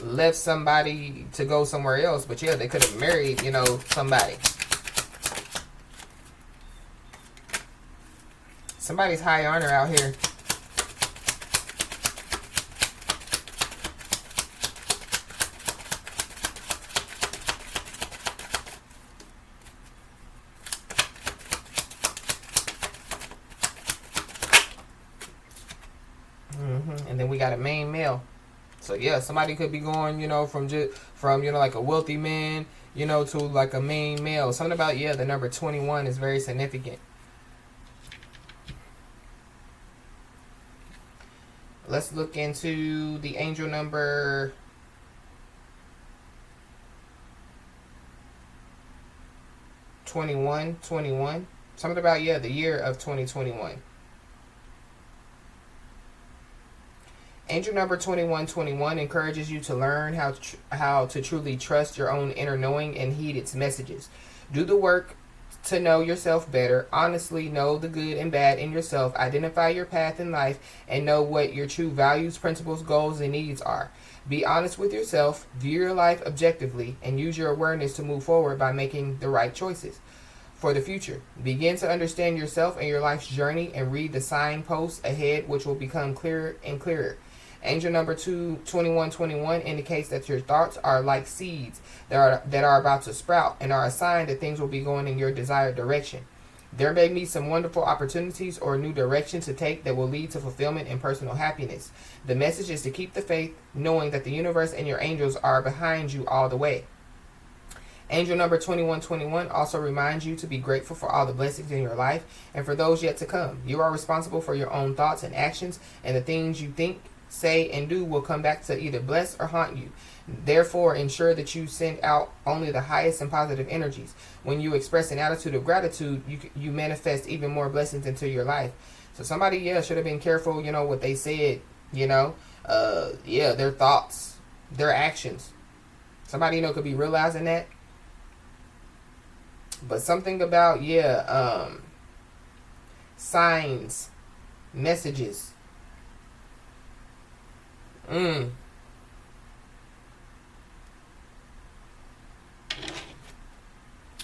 left somebody to go somewhere else. But yeah, they could have married, you know, somebody. Somebody's high honor out here. And then we got a main male. So yeah, somebody could be going, you know, from you know, like a wealthy man, you know, to like a main male. Something about, yeah, the number 21 is very significant. Let's look into the angel number 21. Something about, yeah, the year of 2021. Angel number 2121 encourages you to learn how to truly trust your own inner knowing and heed its messages. Do the work to know yourself better. Honestly, know the good and bad in yourself. Identify your path in life and know what your true values, principles, goals, and needs are. Be honest with yourself. View your life objectively and use your awareness to move forward by making the right choices for the future. Begin to understand yourself and your life's journey and read the signposts ahead, which will become clearer and clearer. Angel number 2121 indicates that your thoughts are like seeds that are about to sprout and are a sign that things will be going in your desired direction. There may be some wonderful opportunities or a new direction to take that will lead to fulfillment and personal happiness. The message is to keep the faith, knowing that the universe and your angels are behind you all the way. Angel number 2121 also reminds you to be grateful for all the blessings in your life and for those yet to come. You are responsible for your own thoughts and actions, and the things you think, say, and do will come back to either bless or haunt you. Therefore, ensure that you send out only the highest and positive energies. When you express an attitude of gratitude, you manifest even more blessings into your life. So somebody, yeah, should have been careful, you know, what they said, you know, yeah, their thoughts, their actions. Somebody, you know, could be realizing that. But something about, yeah, signs, messages.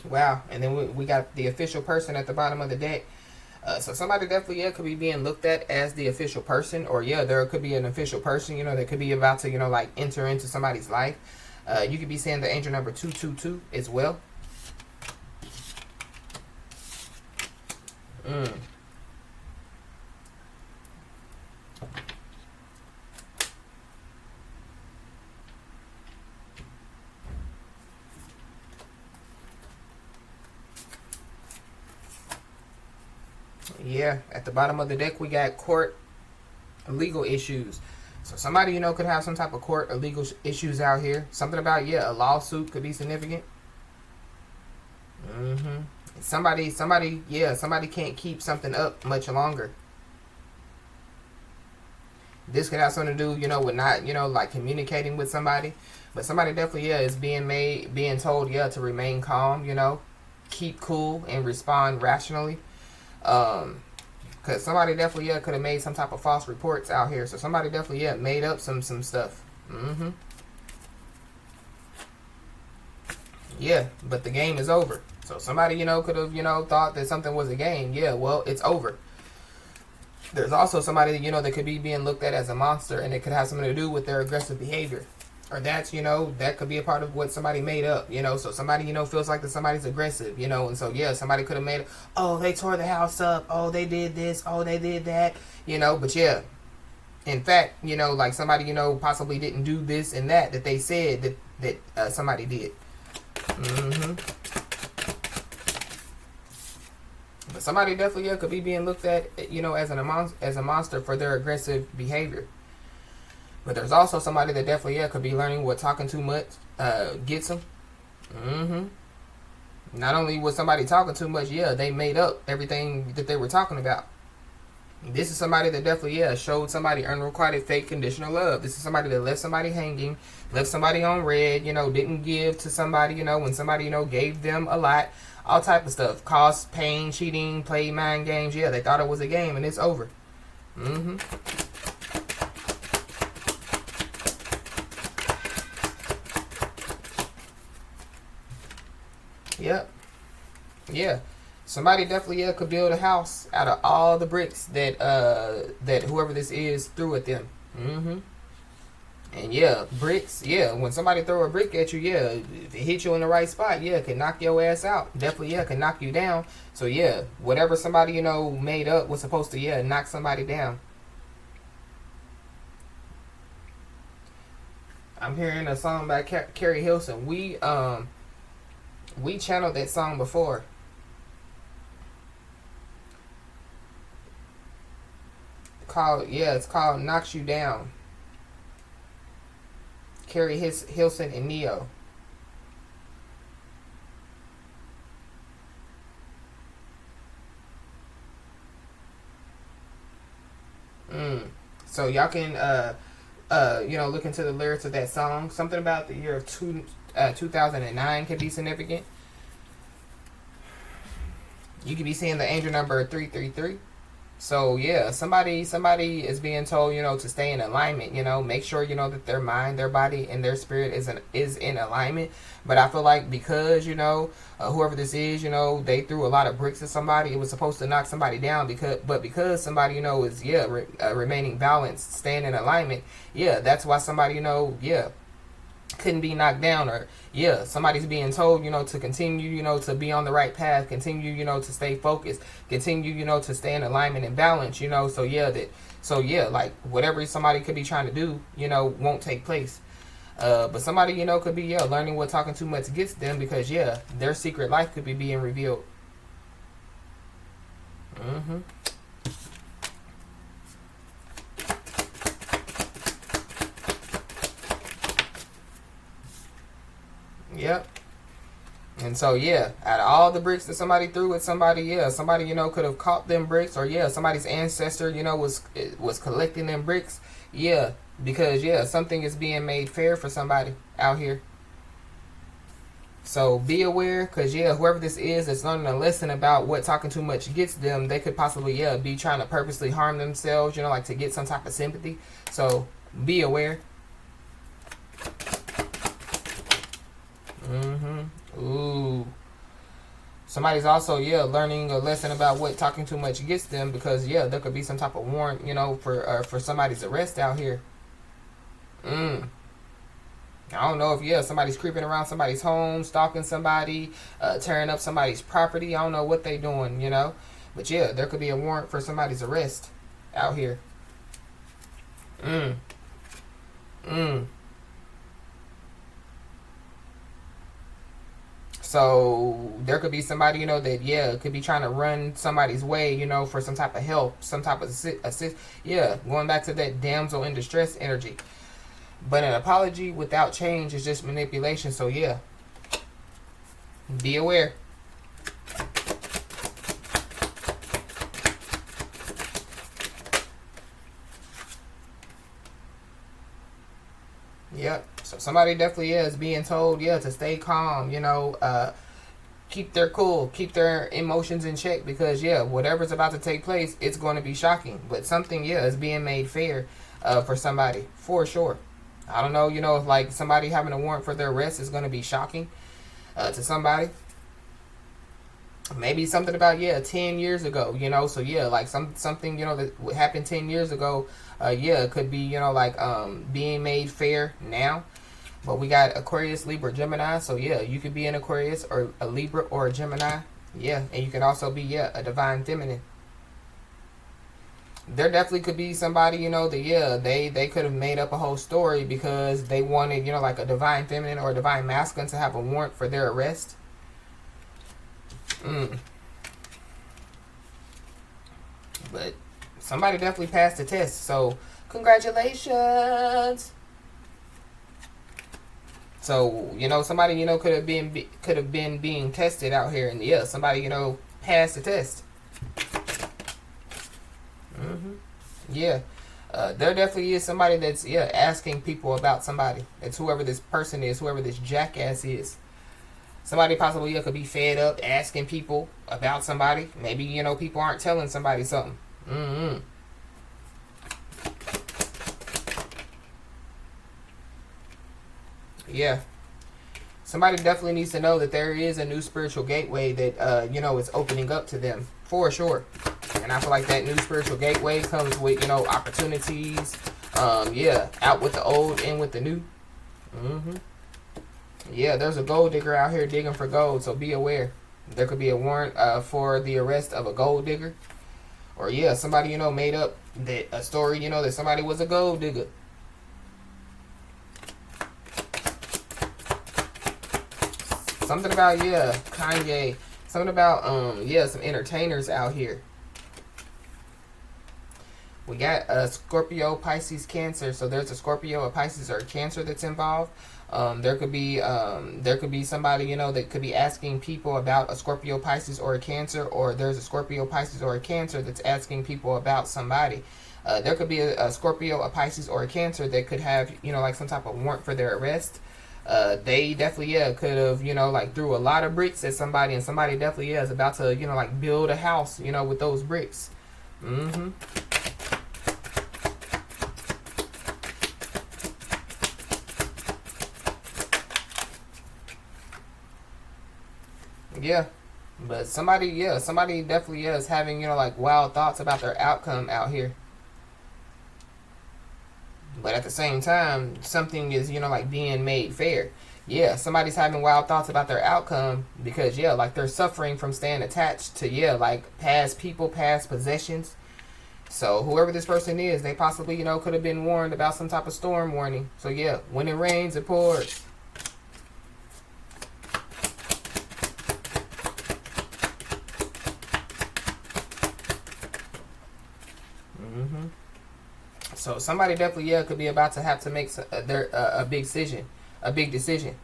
Wow. And then we got the official person at the bottom of the deck. So somebody definitely, yeah, could be being looked at as the official person, or yeah, there could be an official person, you know, that could be about to, you know, like enter into somebody's life. You could be saying the angel number 222 as well. Yeah, at the bottom of the deck, we got court legal issues. So somebody, you know, could have some type of court or legal issues out here. Something about, yeah, a lawsuit could be significant. Somebody, yeah, somebody can't keep something up much longer. This could have something to do, you know, with not, you know, like communicating with somebody. But somebody definitely, yeah, is being told, yeah, to remain calm, you know, keep cool and respond rationally. Because somebody definitely, yeah, could have made some type of false reports out here. So somebody definitely, yeah, made up some stuff. Yeah, but the game is over. So somebody, you know, could have, you know, thought that something was a game. Yeah, well, it's over. There's also somebody, you know, that could be being looked at as a monster, and it could have something to do with their aggressive behavior. Or that's, you know, that could be a part of what somebody made up, you know. So somebody, you know, feels like that somebody's aggressive, you know. And so, yeah, somebody could have made, oh, they tore the house up. Oh, they did this. Oh, they did that, you know. But, yeah, in fact, you know, like somebody, you know, possibly didn't do this and that they said that somebody did. But somebody definitely, yeah, could be being looked at, you know, as a monster for their aggressive behavior. But there's also somebody that definitely, yeah, could be learning what talking too much gets them. Not only was somebody talking too much, yeah, they made up everything that they were talking about. This is somebody that definitely, yeah, showed somebody unrequited fake conditional love. This is somebody that left somebody hanging, left somebody on red, you know, didn't give to somebody, you know, when somebody, you know, gave them a lot. All type of stuff. Caused pain, cheating, played mind games. Yeah, they thought it was a game and it's over. Yep. Yeah. Somebody definitely, yeah, could build a house out of all the bricks that whoever this is threw at them. Mm-hmm. And yeah, bricks, yeah, when somebody throw a brick at you, yeah, if it hit you in the right spot, yeah, it can knock your ass out. Definitely, yeah, it can knock you down. So yeah, whatever somebody, made up was supposed to, yeah, knock somebody down. I'm hearing a song by Carrie Hilson. We channeled that song before. It's called Knocks You Down. Carrie Hilson and Neo. So y'all can look into the lyrics of that song. Something about the year of 2009 could be significant. You could be seeing the angel number 333. So yeah, somebody is being told, to stay in alignment, make sure, that their mind, their body, and their spirit is in alignment. But I feel like because, whoever this is, they threw a lot of bricks at somebody, it was supposed to knock somebody down because somebody, is, remaining balanced, staying in alignment. Yeah, that's why somebody, couldn't be knocked down, or yeah, somebody's being told, to continue, to be on the right path, continue, to stay focused, continue, to stay in alignment and balance, like whatever somebody could be trying to do, won't take place. But somebody, could be, learning what talking too much gets them, because their secret life could be being revealed. Mm-hmm. Yep. And so out of all the bricks that somebody threw at somebody, somebody could have caught them bricks, or somebody's ancestor was collecting them bricks, because something is being made fair for somebody out here. So be aware, because whoever this is that's learning a lesson about what talking too much gets them, they could possibly be trying to purposely harm themselves, like to get some type of sympathy. So be aware. Mm-hmm. Ooh. Somebody's also, learning a lesson about what talking too much gets them, because, there could be some type of warrant, for somebody's arrest out here. I don't know if, somebody's creeping around somebody's home, stalking somebody, tearing up somebody's property. I don't know what they doing, But, there could be a warrant for somebody's arrest out here. Mm. Mm. So there could be somebody, that, could be trying to run somebody's way, for some type of help, some type of assist. Going back to that damsel in distress energy. But an apology without change is just manipulation. So, be aware. Yep. So somebody definitely is being told, to stay calm, keep their cool, keep their emotions in check, because, whatever's about to take place, it's going to be shocking. But something, is being made fair for somebody, for sure. I don't know, if like somebody having a warrant for their arrest is going to be shocking to somebody. Maybe something about 10 years ago, so like something that happened 10 years ago, it could be being made fair now. But we got Aquarius, Libra, Gemini, so you could be an Aquarius or a Libra or a Gemini, and you can also be a divine feminine. There definitely could be somebody, that they could have made up a whole story because they wanted, like a divine feminine or a divine masculine to have a warrant for their arrest. But somebody definitely passed the test, so congratulations. So somebody could have been being tested out here, and somebody passed the test. There definitely is somebody that's asking people about somebody. It's whoever this person is, whoever this jackass is. Somebody possibly could be fed up asking people about somebody. Maybe people aren't telling somebody something. Somebody definitely needs to know that there is a new spiritual gateway that, you know, is opening up to them, for sure. And I feel like that new spiritual gateway comes with, you know, opportunities. Yeah, out with the old, in with the new. Yeah, there's a gold digger out here digging for gold, so be aware. There could be a warrant for the arrest of a gold digger. Or, yeah, somebody, you know, made up a story, you know, that somebody was a gold digger. Something about, yeah, Kanye. Something about, yeah, some entertainers out here. We got a Scorpio, Pisces, Cancer. So there's a Scorpio, a Pisces, or a Cancer that's involved. There could be somebody, you know, that could be asking people about a Scorpio, Pisces, or a Cancer, or there's a Scorpio, Pisces, or a Cancer that's asking people about somebody. There could be a Scorpio, a Pisces, or a Cancer that could have, you know, like some type of warrant for their arrest. They definitely, yeah, could have, you know, like threw a lot of bricks at somebody, and somebody definitely, yeah, is about to, you know, like build a house, you know, with those bricks. Yeah, but somebody, yeah, somebody definitely, yeah, is having, you know, like wild thoughts about their outcome out here. But at the same time, something is, you know, like being made fair. Yeah, somebody's having wild thoughts about their outcome because, yeah, like they're suffering from staying attached to, yeah, like past people, past possessions. So whoever this person is, they possibly, you know, could have been warned about some type of storm warning. So, yeah, when it rains, it pours. So somebody definitely, yeah, could be about to have to make a big decision, a big decision.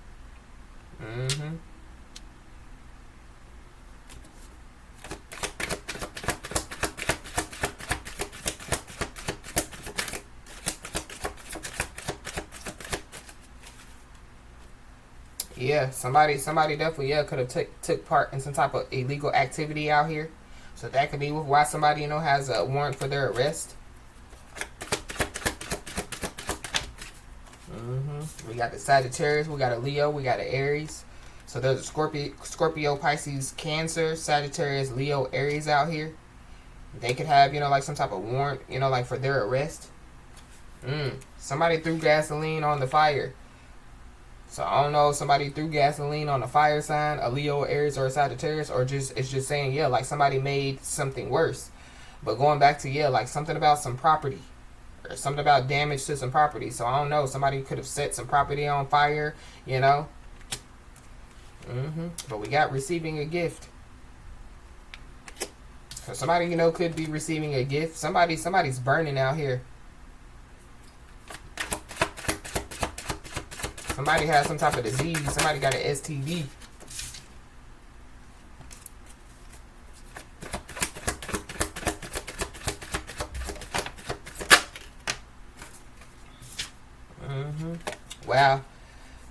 Yeah, somebody definitely, yeah, could have took part in some type of illegal activity out here. So that could be why somebody, you know, has a warrant for their arrest. We got the Sagittarius, we got a Leo, we got an Aries. So there's a Scorpio, Pisces, Cancer, Sagittarius, Leo, Aries out here. They could have, you know, like some type of warrant, you know, like for their arrest. Somebody threw gasoline on the fire. So I don't know if somebody threw gasoline on a fire sign, a Leo, Aries, or a Sagittarius, or just it's just saying, yeah, like somebody made something worse. But going back to, yeah, like something about some property. Or something about damage to some property. So I don't know. Somebody could have set some property on fire, you know. But we got receiving a gift. So somebody, you know, could be receiving a gift. Somebody's burning out here. Somebody has some type of disease. Somebody got an STD. Wow.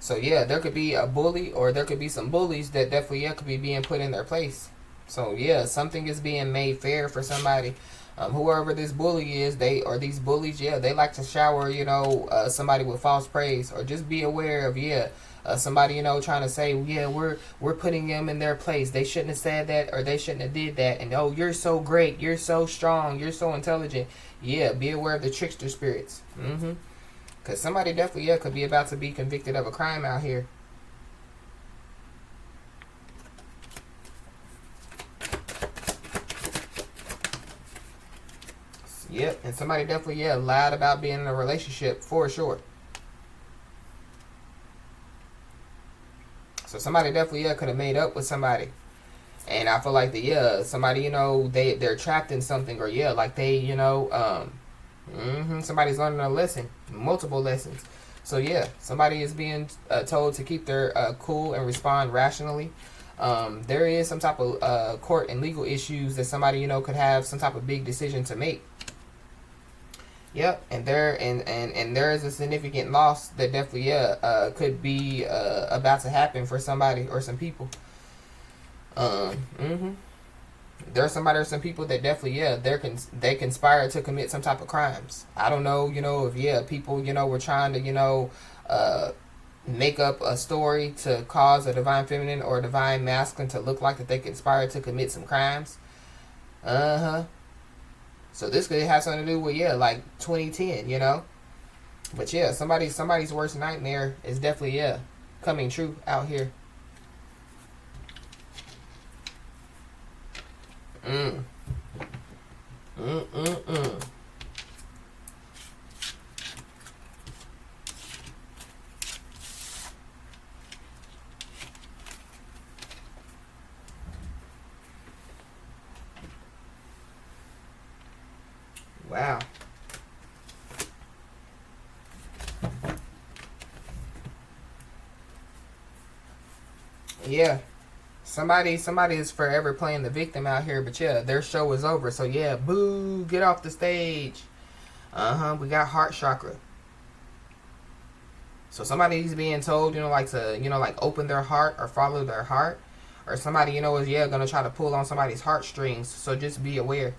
So yeah, there could be a bully, or there could be some bullies that definitely, yeah, could be being put in their place. So yeah, something is being made fair for somebody. Whoever this bully is, these bullies, yeah, they like to shower, you know, somebody with false praise, or just be aware of, yeah, somebody, you know, trying to say, yeah, we're putting them in their place. They shouldn't have said that, or they shouldn't have did that. And oh, you're so great, you're so strong, you're so intelligent. Yeah, be aware of the trickster spirits. Because somebody definitely, yeah, could be about to be convicted of a crime out here. Yep, and somebody definitely, yeah, lied about being in a relationship, for sure. So somebody definitely, yeah, could have made up with somebody. And I feel like somebody, you know, they're trapped in something, or yeah, like they, you know, somebody's learning a lesson, multiple lessons. So yeah, somebody is being told to keep their cool and respond rationally. There is some type of court and legal issues that somebody, you know, could have some type of big decision to make. Yep, and there is a significant loss that definitely, yeah, could be about to happen for somebody or some people. There's somebody or some people that definitely, yeah, they conspire to commit some type of crimes. I don't know, you know, if, yeah, people, you know, were trying to, you know, make up a story to cause a divine feminine or a divine masculine to look like that they conspired to commit some crimes. So this could have something to do with, like 2010, But somebody's worst nightmare is definitely, coming true out here. Wow. Yeah. Somebody is forever playing the victim out here, but their show is over. So boo, get off the stage. We got heart chakra. So somebody's being told, to open their heart or follow their heart. Or somebody, is gonna try to pull on somebody's heartstrings. So just be aware.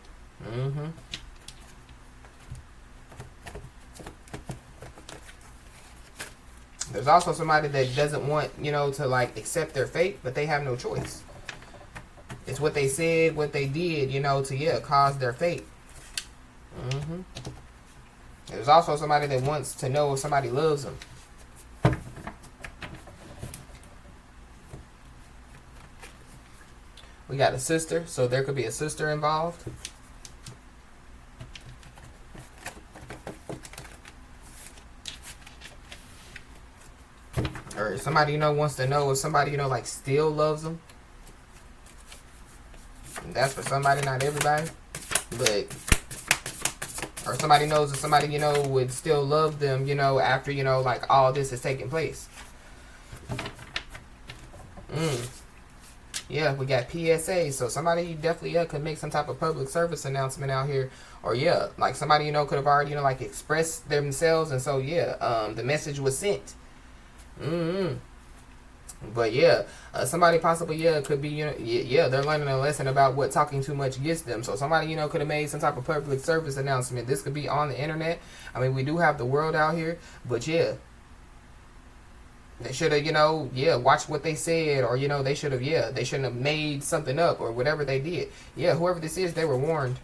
There's also somebody that doesn't want, to accept their fate, but they have no choice. It's what they said, what they did, to cause their fate. There's also somebody that wants to know if somebody loves them. We got a sister, so there could be a sister involved. Or somebody, wants to know if somebody, still loves them. And that's for somebody, not everybody. But, or somebody knows if somebody, would still love them, after, all this has taken place. Yeah, we got PSA. So somebody definitely could make some type of public service announcement out here. Or somebody, could have already, expressed themselves. And so, the message was sent. But somebody possibly could be they're learning a lesson about what talking too much gets them. So somebody could have made some type of public service announcement. This could be on the internet. I mean, we do have the world out here, but they should have watched what they said, or they should have they shouldn't have made something up or whatever they did. Whoever this is, they were warned.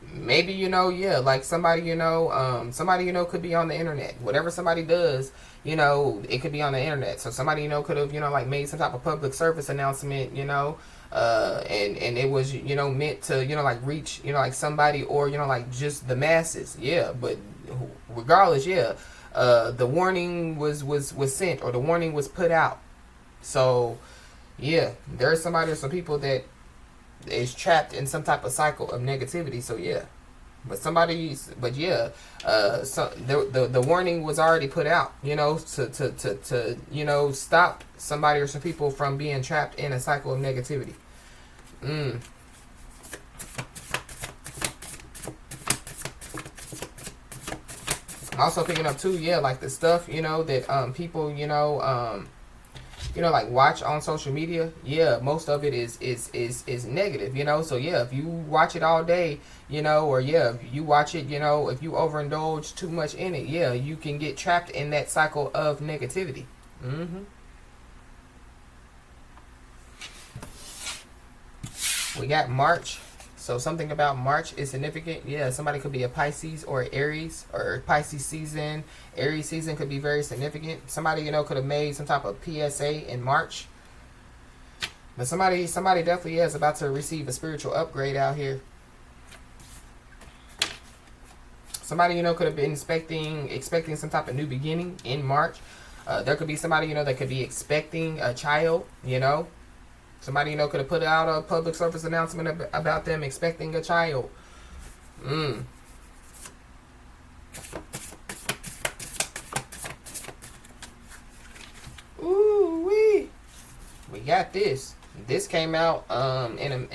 Maybe like somebody somebody could be on the internet. Whatever somebody does, it could be on the internet. So somebody could have made some type of public service announcement, and it was meant to reach somebody, or just the masses. But regardless, the warning was sent, or the warning was put out. So there's some people that is trapped in some type of cycle of negativity. So so the warning was already put out, to stop somebody or some people from being trapped in a cycle of negativity. I'm also picking up too, like the stuff, that people, watch on social media. Most of it is negative, so if you watch it all day, or if you watch it, if you overindulge too much in it, you can get trapped in that cycle of negativity. We got March. So something about March is significant. Somebody could be a Pisces or Aries, or Pisces season. Aries season could be very significant. Somebody, could have made some type of PSA in March. But somebody definitely is about to receive a spiritual upgrade out here. Somebody, could have been expecting some type of new beginning in March. There could be somebody, that could be expecting a child, Somebody, could have put out a public service announcement about them expecting a child. Ooh-wee. We got this. This came out in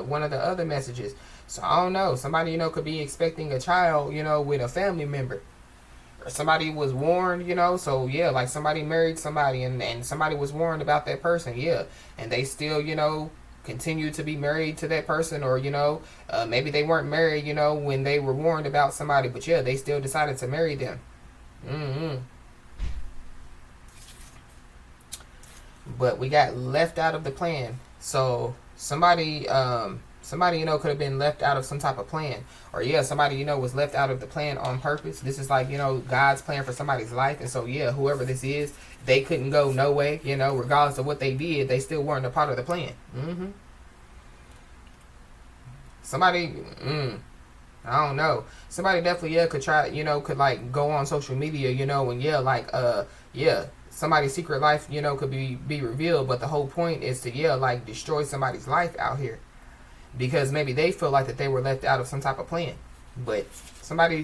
one of the other messages. So I don't know. Somebody, could be expecting a child, with a family member. Or somebody was warned, so like somebody married somebody, and somebody was warned about that person, and they still, continue to be married to that person, or maybe they weren't married, when they were warned about somebody, but they still decided to marry them. Mm-hmm. But we got left out of the plan. So somebody could have been left out of some type of plan, or somebody was left out of the plan on purpose. This is like God's plan for somebody's life, and so whoever this is, they couldn't go no way. Regardless of what they did, they still weren't a part of the plan. Mm-hmm. Somebody, I don't know. Somebody definitely could try, could like go on social media, and somebody's secret life, could be revealed, but the whole point is to like destroy somebody's life out here, because maybe they feel like that they were left out of some type of plan. But somebody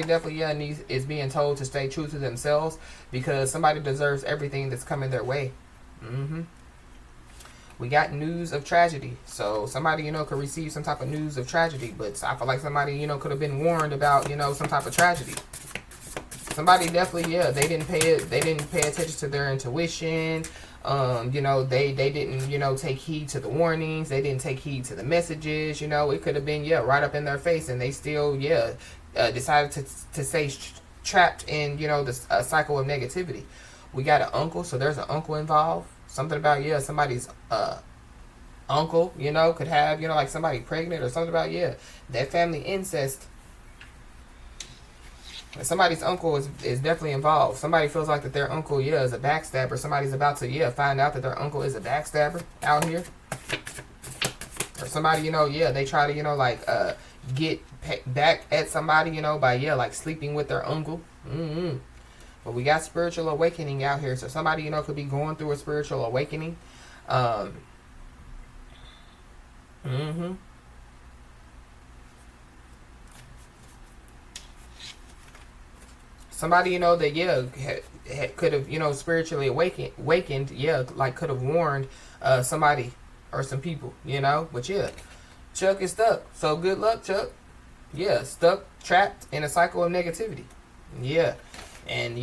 definitely is being told to stay true to themselves, because somebody deserves everything that's coming their way. Mm-hmm. We got news of tragedy. So somebody, could receive some type of news of tragedy, but I feel like somebody, could have been warned about, some type of tragedy. Somebody definitely, they didn't pay attention to their intuition. They didn't, take heed to the warnings. They didn't take heed to the messages. It could have been, right up in their face, and they still, decided to stay trapped in, the cycle of negativity. We got an uncle, so there's an uncle involved. Something about, somebody's uncle, could have, like somebody pregnant, or something about, that family incest. Somebody's uncle is definitely involved. Somebody feels like that their uncle, is a backstabber. Somebody's about to, find out that their uncle is a backstabber out here. Or somebody, they try to, get back at somebody, by, like sleeping with their uncle. Mm-hmm. But we got spiritual awakening out here. So somebody, could be going through a spiritual awakening. Mm-hmm. Somebody, that could have, spiritually awakened, like could have warned somebody or some people, But Chuck is stuck. So good luck, Chuck. Stuck, trapped in a cycle of negativity. And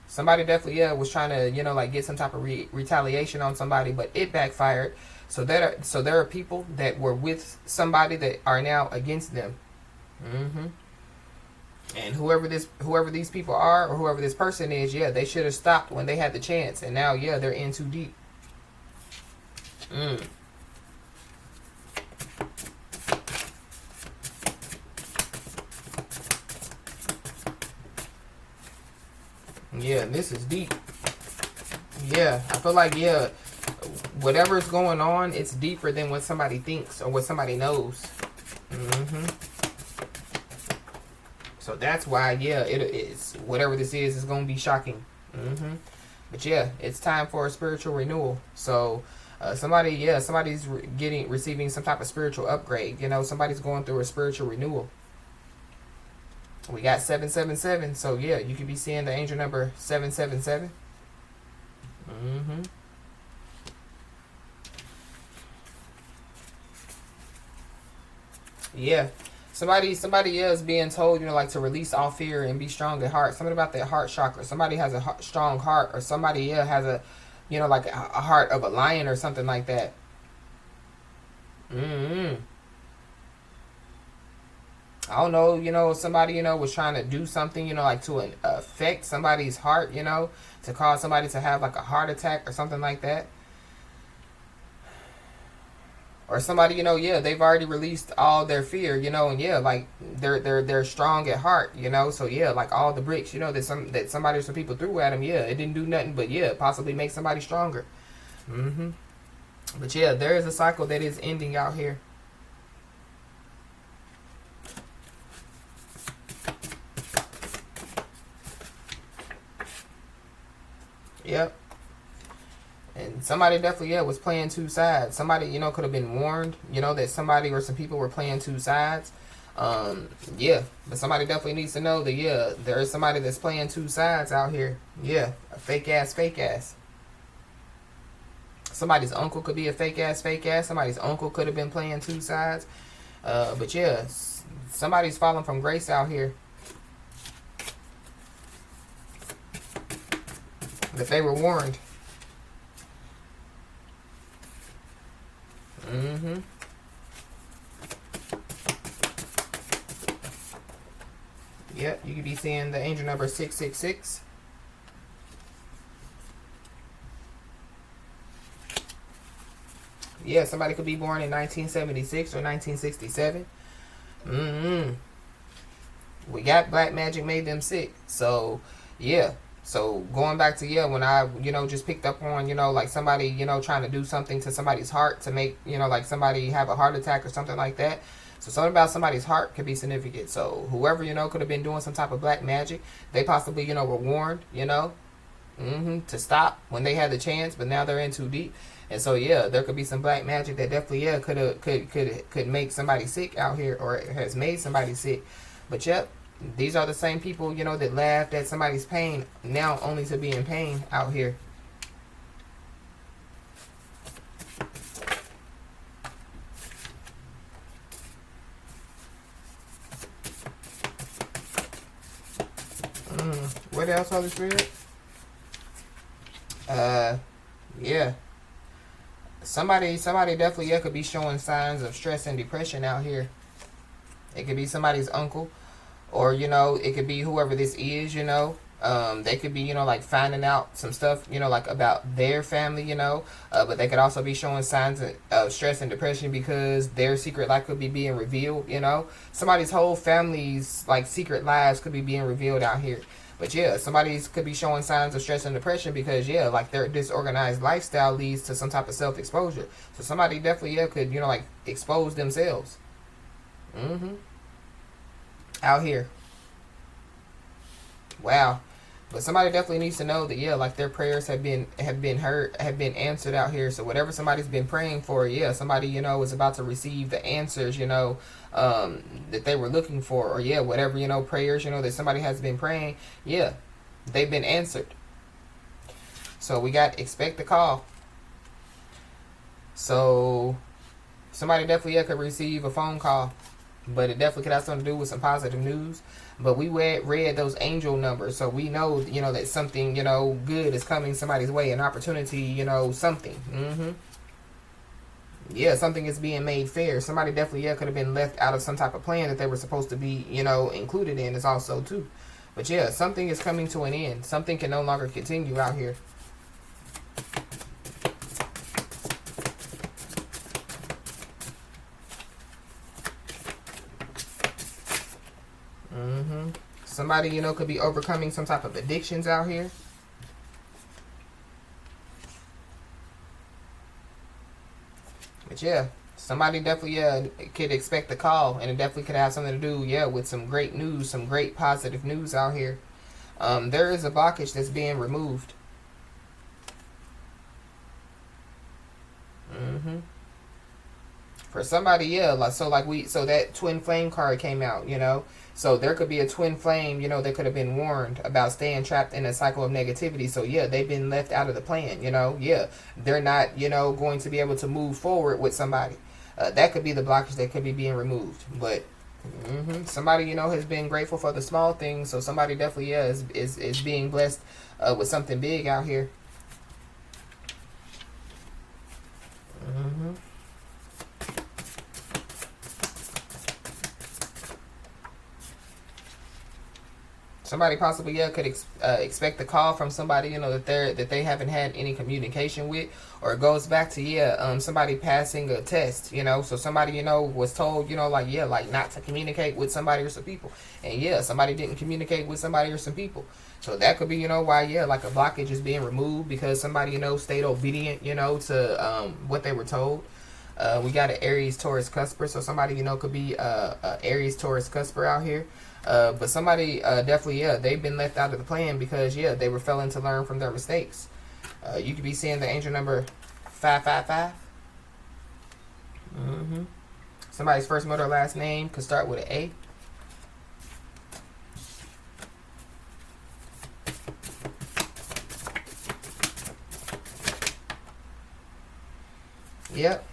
somebody definitely was trying to like get some type of retaliation on somebody, but it backfired. So there are people that were with somebody that are now against them. Mm-hmm. And whoever these people are, or whoever this person is, they should have stopped when they had the chance, and now they're in too deep. This is deep. I feel like whatever's going on, it's deeper than what somebody thinks or what somebody knows. Mm-hmm. So that's why, it is, whatever this is going to be shocking. Mm-hmm. But it's time for a spiritual renewal. So somebody's receiving some type of spiritual upgrade. Somebody's going through a spiritual renewal. We got 777. So you could be seeing the angel number 777. Mm-hmm. Somebody else being told, like to release all fear and be strong at heart. Something about that heart chakra. Somebody has a strong heart, or somebody has a, like a heart of a lion or something like that. Mm-hmm. I don't know, somebody, was trying to do something, like to affect somebody's heart, to cause somebody to have like a heart attack or something like that. Or somebody, they've already released all their fear, and like they're strong at heart, so like all the bricks, that somebody or some people threw at them, it didn't do nothing but possibly make somebody stronger. Mm-hmm. But there is a cycle that is ending out here. Yep. And somebody definitely, was playing two sides. Somebody, could have been warned, that somebody or some people were playing two sides. But somebody definitely needs to know that, there is somebody that's playing two sides out here. A fake ass. Somebody's uncle could be a fake ass. Somebody's uncle could have been playing two sides. But somebody's falling from grace out here. That they were warned. Mm-hmm. Yep, you could be seeing the angel number 666. Yeah, somebody could be born in 1976 or 1967. We got black magic made them sick. So, yeah. So, going back to, yeah, when I, just picked up on, like somebody, trying to do something to somebody's heart to make, like somebody have a heart attack or something like that. So, something about somebody's heart could be significant. So, whoever, could have been doing some type of black magic, they possibly, were warned, to stop when they had the chance, but now they're in too deep. And so, yeah, there could be some black magic that definitely, yeah, could make somebody sick out here, or has made somebody sick. But yep, these are the same people, that laughed at somebody's pain, now only to be in pain out here. What else, Holy Spirit? Yeah. Somebody definitely, yeah, could be showing signs of stress and depression out here. It could be somebody's uncle, or, it could be whoever this is, they could be, like finding out some stuff, like about their family, but they could also be showing signs of stress and depression because their secret life could be being revealed, Somebody's whole family's, like, secret lives could be being revealed out here. But yeah, somebody could be showing signs of stress and depression because, yeah, like their disorganized lifestyle leads to some type of self-exposure. So somebody definitely, yeah, could, like expose themselves. Out here. Wow. But somebody definitely needs to know that, yeah, like their prayers have been heard, have been answered out here. So whatever somebody's been praying for, yeah, somebody, is about to receive the answers, that they were looking for. Or yeah, whatever, prayers, that somebody has been praying, yeah, they've been answered. So we got expect the call. So somebody definitely, yeah, could receive a phone call. But it definitely could have something to do with some positive news. But we read those angel numbers, so we know, that something, good is coming somebody's way, an opportunity, something. Yeah, something is being made fair. Somebody definitely, yeah, could have been left out of some type of plan that they were supposed to be, included in is also too. But yeah, something is coming to an end. Something can no longer continue out here. Somebody, could be overcoming some type of addictions out here. But yeah, somebody definitely, yeah, could expect a call, and it definitely could have something to do, yeah, with some great news, some great positive news out here. There is a blockage that's being removed. For somebody, yeah, like so that twin flame card came out, So there could be a twin flame, that could have been warned about staying trapped in a cycle of negativity. So yeah, they've been left out of the plan, Yeah, they're not, going to be able to move forward with somebody. That could be the blockage that could be being removed. But somebody, has been grateful for the small things. So somebody definitely, yeah, is being blessed with something big out here. Somebody possibly, yeah, could expect a call from somebody, that they haven't had any communication with, or it goes back to, yeah, somebody passing a test, so somebody, was told, like not to communicate with somebody or some people, and yeah, somebody didn't communicate with somebody or some people. So that could be, why, yeah, like a blockage is being removed because somebody, stayed obedient, to what they were told. We got an Aries Taurus cusper, so somebody, could be a Aries Taurus cusper out here. But somebody definitely, yeah, they've been left out of the plan because, yeah, they were failing to learn from their mistakes. You could be seeing the angel number 555. Somebody's first, middle, or last name could start with an A. Yep.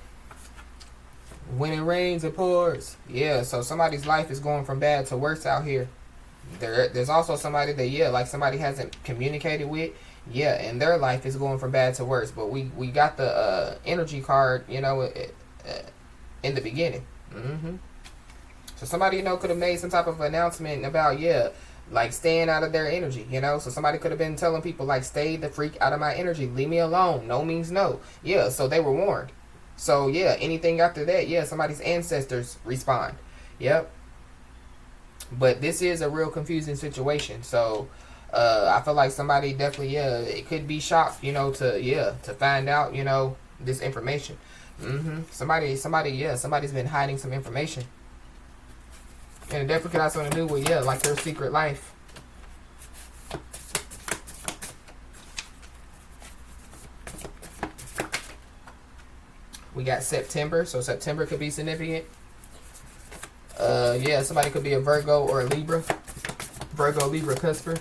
When it rains, it pours. Yeah, so somebody's life is going from bad to worse out here. There's also somebody that, yeah, like somebody hasn't communicated with. Yeah, and their life is going from bad to worse. But we got the energy card, in the beginning. So somebody, you know, could have made some type of announcement about, yeah, like staying out of their energy, you know. So somebody could have been telling people like, stay the freak out of my energy, leave me alone, no means no. Yeah, so they were warned. So yeah, anything after that, yeah, somebody's ancestors respond. Yep. But this is a real confusing situation. So I feel like somebody definitely, yeah, it could be shocked, you know, to find out, you know, this information. Somebody, yeah, somebody's been hiding some information. And it definitely could have something to do with, yeah, like their secret life. We got September, so September could be significant. Yeah, somebody could be a Virgo or a Libra. Virgo, Libra, Cusper.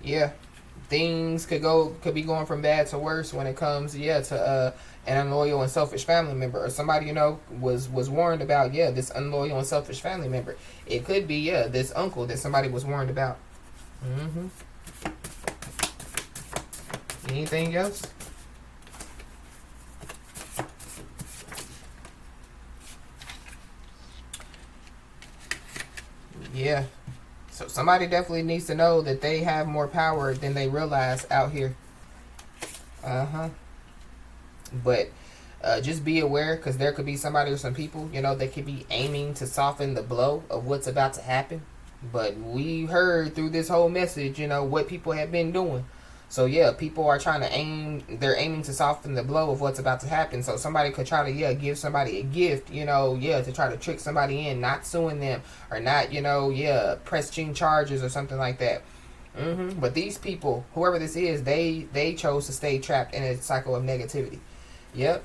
Yeah, things could be going from bad to worse when it comes, yeah, to an unloyal and selfish family member, or somebody, you know, was warned about, yeah, this unloyal and selfish family member. It could be, yeah, this uncle that somebody was warned about. Anything else? Yeah. So somebody definitely needs to know that they have more power than they realize out here. But just be aware, because there could be somebody or some people, you know, that could be aiming to soften the blow of what's about to happen. But we heard through this whole message, you know, what people have been doing. So yeah, people are trying to they're aiming to soften the blow of what's about to happen. So somebody could try to, yeah, give somebody a gift, you know, yeah, to try to trick somebody in, not suing them, or not, you know, yeah, pressing charges or something like that. But these people, whoever this is, they chose to stay trapped in a cycle of negativity. Yep.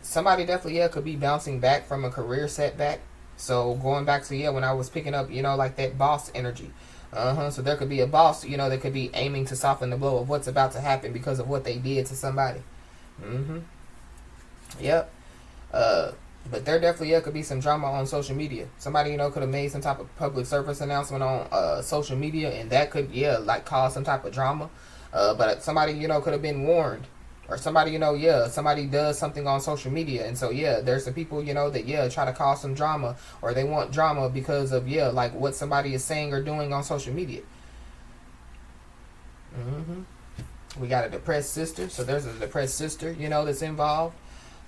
Somebody definitely, yeah, could be bouncing back from a career setback. So going back to, yeah, when I was picking up, you know, like that boss energy. So there could be a boss, you know, that could be aiming to soften the blow of what's about to happen because of what they did to somebody. Yep. But there definitely, yeah, could be some drama on social media. Somebody, you know, could have made some type of public service announcement on social media, and that could, yeah, like cause some type of drama. But somebody, you know, could have been warned. Or somebody, you know, yeah, somebody does something on social media. And so, yeah, there's some people, you know, that, yeah, try to cause some drama. Or they want drama because of, yeah, like what somebody is saying or doing on social media. We got a depressed sister. So there's a depressed sister, you know, that's involved.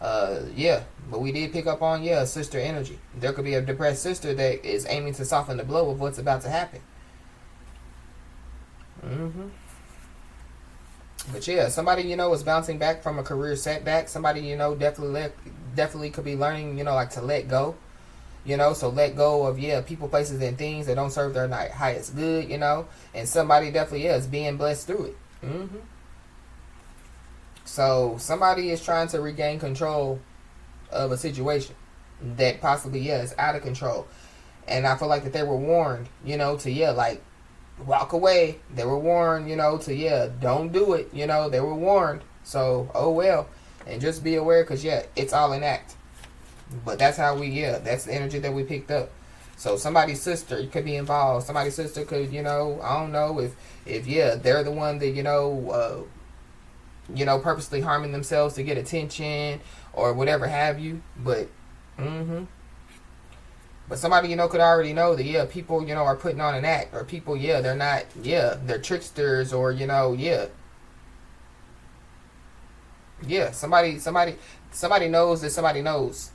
Yeah, but we did pick up on, yeah, sister energy. There could be a depressed sister that is aiming to soften the blow of what's about to happen. But yeah, somebody, you know, is bouncing back from a career setback. Somebody, you know, definitely could be learning, you know, like to let go. You know, so let go of, yeah, people, places, and things that don't serve their highest good, you know. And somebody definitely, yeah, is being blessed through it. So somebody is trying to regain control of a situation that possibly, yeah, is out of control. And I feel like that they were warned, you know, to, yeah, like, walk away. They were warned, you know, to, yeah, don't do it. You know, they were warned. So, oh well. And just be aware, because, yeah, it's all an act. But that's how that's the energy that we picked up. So somebody's sister could be involved. Somebody's sister could, you know, I don't know if yeah, they're the one that, you know, purposely harming themselves to get attention or whatever have you. But, But somebody, you know, could already know that, yeah, people, you know, are putting on an act. Or people, yeah, they're not, yeah, they're tricksters. Or, you know, yeah. Yeah, somebody knows that somebody knows.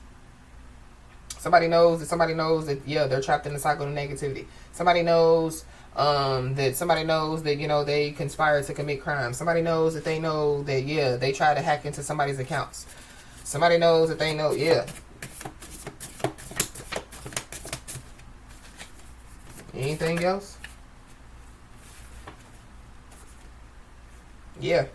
Somebody knows that somebody knows that, yeah, they're trapped in the cycle of negativity. Somebody knows that, you know, they conspire to commit crimes. Somebody knows that they know that, yeah, they try to hack into somebody's accounts. Somebody knows that they know, yeah. Anything else? Yeah.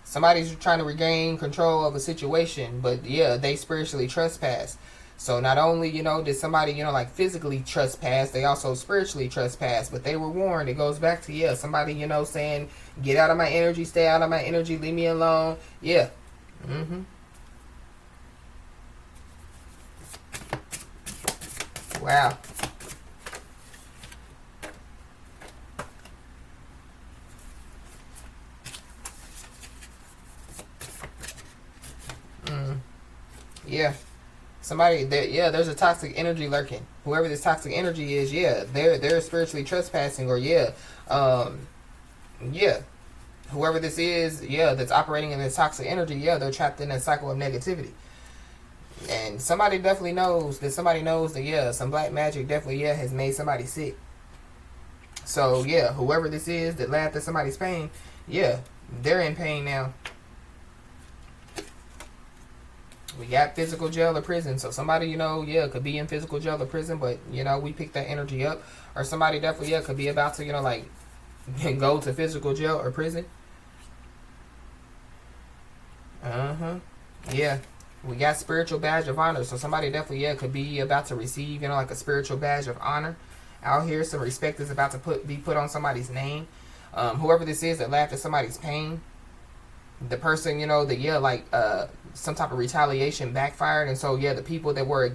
Somebody's trying to regain control of a situation, but yeah, they spiritually trespass. So not only, you know, did somebody, you know, like physically trespass, they also spiritually trespass. But they were warned. It goes back to, yeah, somebody, you know, saying, get out of my energy, stay out of my energy, leave me alone. Yeah. Wow. Yeah. Somebody that, yeah, there's a toxic energy lurking. Whoever this toxic energy is, yeah, they're spiritually trespassing, or yeah, yeah, whoever this is, yeah, that's operating in this toxic energy, yeah, they're trapped in a cycle of negativity. And somebody definitely knows that, yeah, some black magic definitely, yeah, has made somebody sick. So yeah, whoever this is that laughed at somebody's pain, yeah, they're in pain now. We got physical jail or prison. So somebody, yeah, could be in physical jail or prison, but, we pick that energy up. Or somebody definitely, yeah, could be about to, like, go to physical jail or prison. Yeah. We got spiritual badge of honor. So somebody definitely, yeah, could be about to receive, like a spiritual badge of honor. Out here, some respect is about to be put on somebody's name. Whoever this is that laughed at somebody's pain, the person, that, yeah, like, some type of retaliation backfired, and so, yeah, the people that were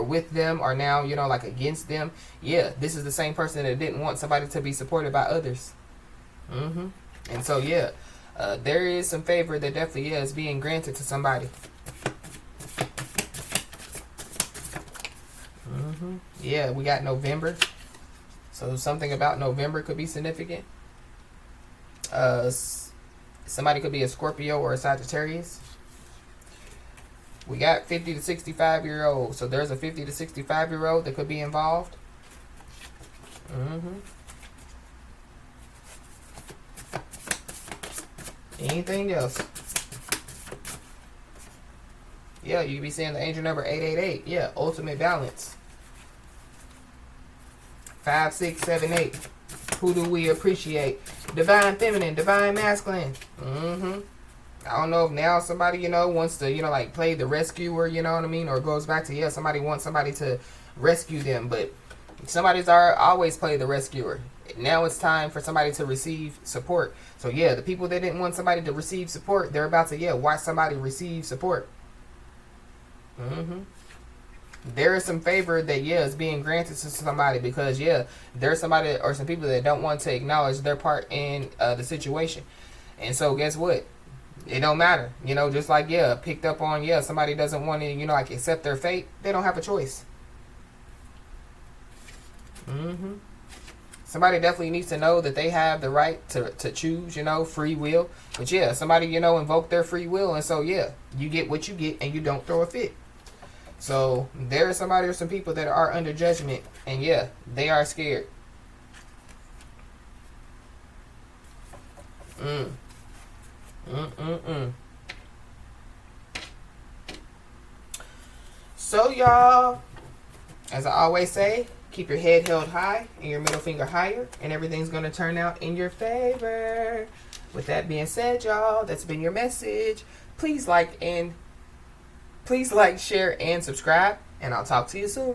with them are now, like, against them. Yeah, this is the same person that didn't want somebody to be supported by others. And so, yeah, there is some favor that definitely, yeah, is being granted to somebody. Yeah, we got November. So something about November could be significant. Somebody could be a Scorpio or a Sagittarius. We got 50 to 65-year-olds. So there's a 50 to 65-year-old that could be involved. Anything else? Yeah, you could be seeing the angel number 888. Yeah, ultimate balance. 5, 6, 7, 8. Who do we appreciate? Divine feminine, divine masculine. I don't know if now somebody, wants to, like, play the rescuer, you know what I mean? Or goes back to, yeah, somebody wants somebody to rescue them. But somebody's always played the rescuer. Now it's time for somebody to receive support. So, yeah, the people that didn't want somebody to receive support, they're about to, yeah, watch somebody receive support. There is some favor that, yeah, is being granted to somebody because, yeah, there's somebody or some people that don't want to acknowledge their part in the situation. And so guess what? It don't matter. Just like, yeah, picked up on, yeah, somebody doesn't want to, like, accept their fate. They don't have a choice. Somebody definitely needs to know that they have the right to choose, free will. But, yeah, somebody, invoke their free will. And so, yeah, you get what you get and you don't throw a fit. So there is somebody or some people that are under judgment, and yeah, they are scared. So y'all, as I always say, keep your head held high and your middle finger higher, and everything's going to turn out in your favor. With that being said, y'all, that's been your message. Please like, share, and subscribe, and I'll talk to you soon.